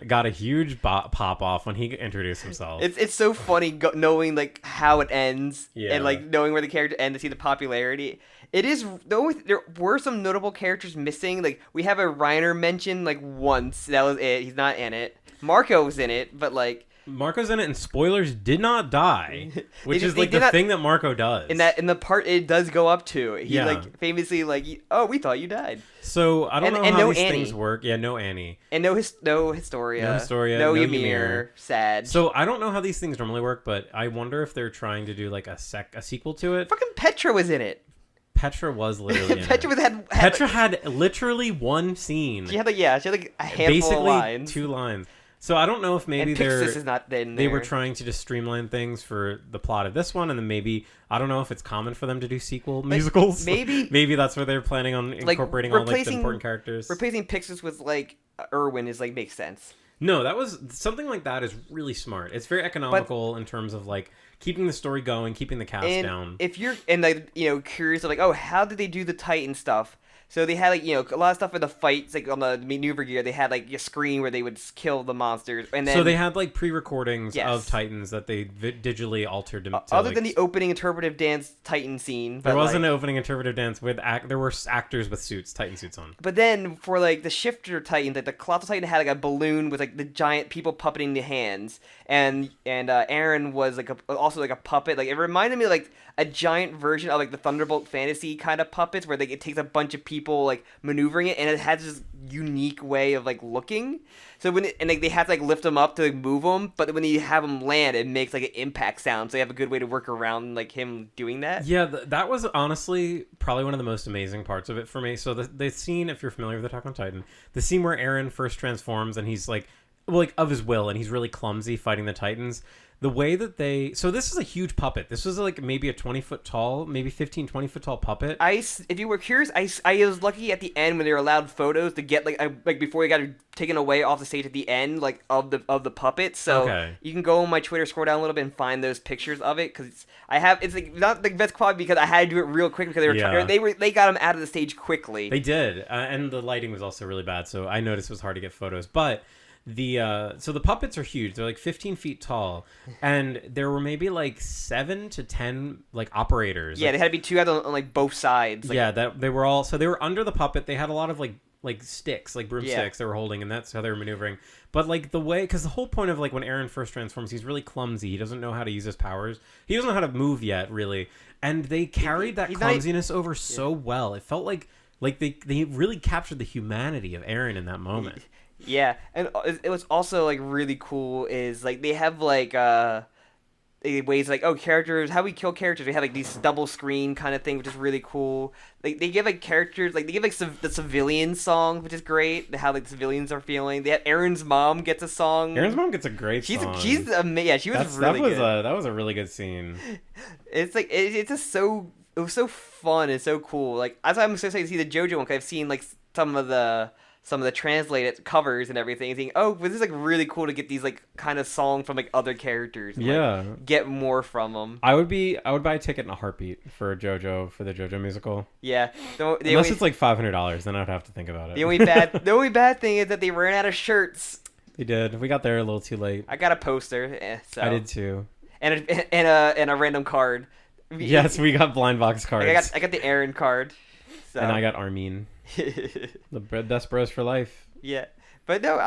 got a huge pop off when he introduced himself. It's so funny knowing like how it ends and like knowing where the character ends to see the popularity. It is there were some notable characters missing. Like we have a Reiner mention like once. That was it. He's not in it. Marco was in it, but like Marco's in it, and spoilers, did not die, which is like the thing that Marco does. In the part it does go up to, he like famously like, oh, we thought you died. So I don't know how these things work. Yeah, no Annie, and no Historia, no Ymir. Sad. So I don't know how these things normally work, but I wonder if they're trying to do like a sequel to it. Fucking Petra was in it. Petra was literally in Petra it. Petra had literally one scene. She had like a handful of lines. Basically 2 lines. So I don't know if maybe they were trying to just streamline things for the plot of this one, and then maybe I don't know if it's common for them to do sequel musicals. Maybe that's where they're planning on incorporating all like the important characters. Replacing Pixis with like Irwin is like makes sense. No, that was something like that is really smart. It's very economical in terms of like keeping the story going, keeping the cast down. If you're curious of like, oh, how did they do the Titan stuff? So they had like a lot of stuff in the fights, like on the maneuver gear. They had like a screen where they would kill the monsters, and then so they had like pre-recordings of Titans that they digitally altered. Other than the opening interpretive dance Titan scene, there wasn't an opening interpretive dance with there were actors with Titan suits on. But then for like the shifter Titan, like the Colossal Titan had like a balloon with like the giant people puppeting the hands, and Aaron was like also like a puppet. Like it reminded me of, like a giant version of like the Thunderbolt Fantasy kind of puppets, where like it takes a bunch of people people like maneuvering it, and it has this unique way of like looking. So they have to like lift them up to like, move them, but when you have them land, it makes like an impact sound. So they have a good way to work around like him doing that. Yeah, that was honestly probably one of the most amazing parts of it for me. So the scene, if you're familiar with Attack on Titan, the scene where Eren first transforms and he's like, well, like of his will, and he's really clumsy fighting the Titans. The way that so this is a huge puppet. This was like maybe a 20-foot tall, maybe 15, 20-foot tall puppet. If you were curious, I was lucky at the end when they were allowed photos to get like before they got taken away off the stage at the end, like of the puppet. So you can go on my Twitter, scroll down a little bit, and find those pictures of it because it's like not the best quality because I had to do it real quick because they got him out of the stage quickly. They did, and the lighting was also really bad, so I noticed it was hard to get photos, but. So the puppets are huge. They're like 15 feet tall, and there were maybe like 7 to 10 like operators. Yeah, like, they had to be two on like both sides. Like, yeah, they were under the puppet. They had a lot of like sticks, like broomsticks they were holding, and that's how they were maneuvering. But like the way, because the whole point of like when Eren first transforms, he's really clumsy. He doesn't know how to use his powers. He doesn't know how to move yet, really. And they carried that clumsiness over so well. It felt like they really captured the humanity of Eren in that moment. Yeah, and it was also like really cool is like they have like ways like characters, how we kill characters. We have like these double screen kind of thing, which is really cool. Like they give like characters like they give like the civilian song, which is great. How like the civilians are feeling. They have Eren's mom gets a song. Aaron's mom gets a great song. She's amazing. Yeah, she was really good. That was a really good scene. It's like it's just so it was so fun and so cool. Like that's why I'm so excited to see the JoJo one because I've seen like some of the translated covers and everything and think, this is like really cool to get these like kind of song from like other characters and, like, get more from them. I would buy a ticket in a heartbeat for the JoJo musical. Yeah. Unless it's like $500, then I'd have to think about it. The only bad thing is that they ran out of shirts. They did. We got there a little too late. I got a poster. So. I did too. And a random card. Yes, we got blind box cards. I got the Eren card. So. And I got Armin. The best bros for life. Yeah, but no,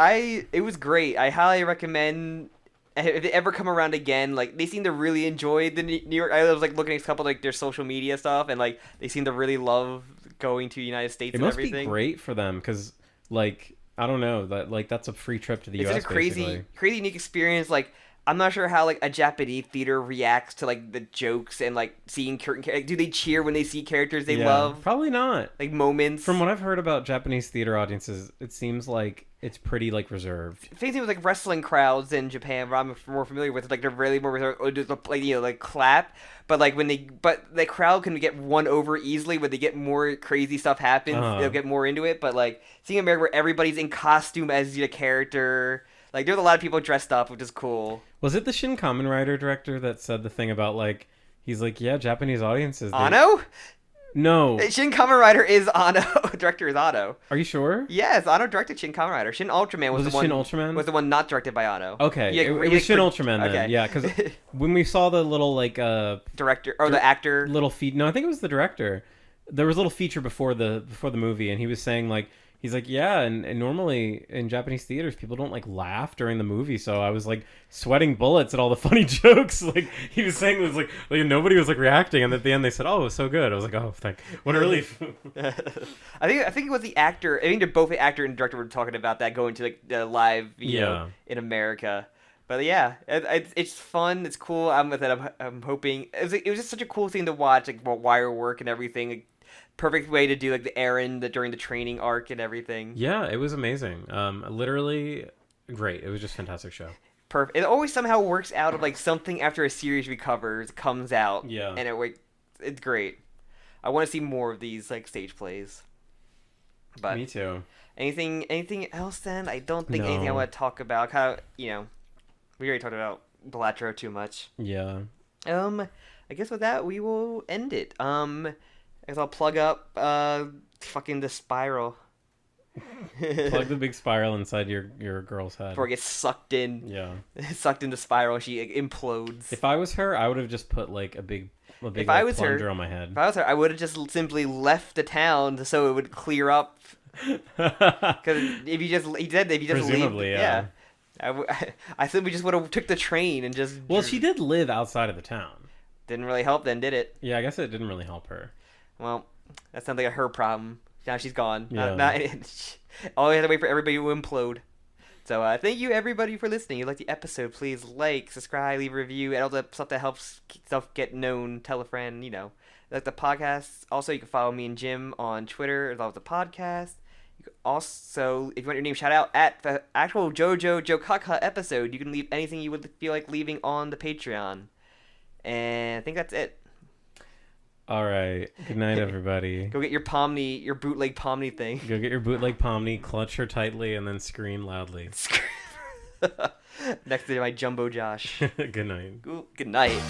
it was great. I highly recommend if they ever come around again. Like they seem to really enjoy the New York. I was like looking at a couple of, like their social media stuff, and like they seem to really love going to the United States. It must be great for them because like I don't know that's a free trip to the U.S. It's a crazy unique experience. Like. I'm not sure how like a Japanese theater reacts to like the jokes and like seeing certain characters. Do they cheer when they see characters they love? Probably not. Like moments. From what I've heard about Japanese theater audiences, it seems like it's pretty like reserved. Same thing with like wrestling crowds in Japan, where I'm more familiar with. Like they're really more reserved, or just like like clap. But like but the crowd can get won over easily when they get more crazy stuff happens. They'll get more into it. But like seeing America where everybody's in costume as the character. Like, there's a lot of people dressed up, which is cool. Was it the Shin Kamen Rider director that said the thing about, like, he's like, yeah, Japanese audiences... Anno? No. Shin Kamen Rider is Anno. Director is Anno. Are you sure? Yes, Anno directed Shin Kamen Rider. Shin Ultraman was the one... Shin Ultraman? Was the one not directed by Anno. Okay, it was Shin Ultraman then. Okay. Yeah, because when we saw the little, like... director, or the actor... Little no, I think it was the director. There was a little feature before the movie, and he was saying, like... He's like, yeah, and normally in Japanese theaters, people don't, like, laugh during the movie, so I was, like, sweating bullets at all the funny jokes. Like, he was saying, it was like nobody was, like, reacting, and at the end they said, oh, it was so good. I was like, oh, what a relief. I think it was the actor, I think both the actor and director were talking about that, going to, like, the live, you know, in America. But yeah, it's fun, it's cool, I'm with it, I'm hoping, it was just such a cool thing to watch, like, wire work and everything, like, perfect way to do like the Eren during the training arc and everything. Yeah, it was amazing. Literally great. It was just a fantastic show. Perfect. It always somehow works out of like something after a series recovers comes out. Yeah. And it's great. I want to see more of these like stage plays. But me too. Anything else then? I don't think anything I want to talk about. Kind of, we already talked about Bellatrix too much. Yeah. I guess with that we will end it. I guess I'll plug up fucking the spiral. Plug the big spiral inside your girl's head. Before it gets sucked in. Yeah. Sucked into spiral, she implodes. If I was her, I would have just put like a big plunger on my head. If I was her, I would have just simply left the town so it would clear up. Because if you just presumably, leave, yeah. I simply just would have took the train and just. Well, she did live outside of the town. Didn't really help then, did it? Yeah, I guess it didn't really help her. Well, that sounds like a her problem. Now she's gone. Yeah. All we have to wait for everybody to implode. So thank you everybody for listening. If you like the episode, please like, subscribe, leave a review, and all the stuff that helps stuff get known. Tell a friend, Like the podcast. Also, you can follow me and Jim on Twitter as well as the podcast. You can also, if you want your name shout out at the actual Jokakaka episode, you can leave anything you would feel like leaving on the Patreon. And I think that's it. All right. Good night, everybody. Go get your Pomni, your bootleg Pomni thing. Go get your bootleg Pomni, clutch her tightly, and then scream loudly. Next to my Jumbo Josh. Good night. Good night.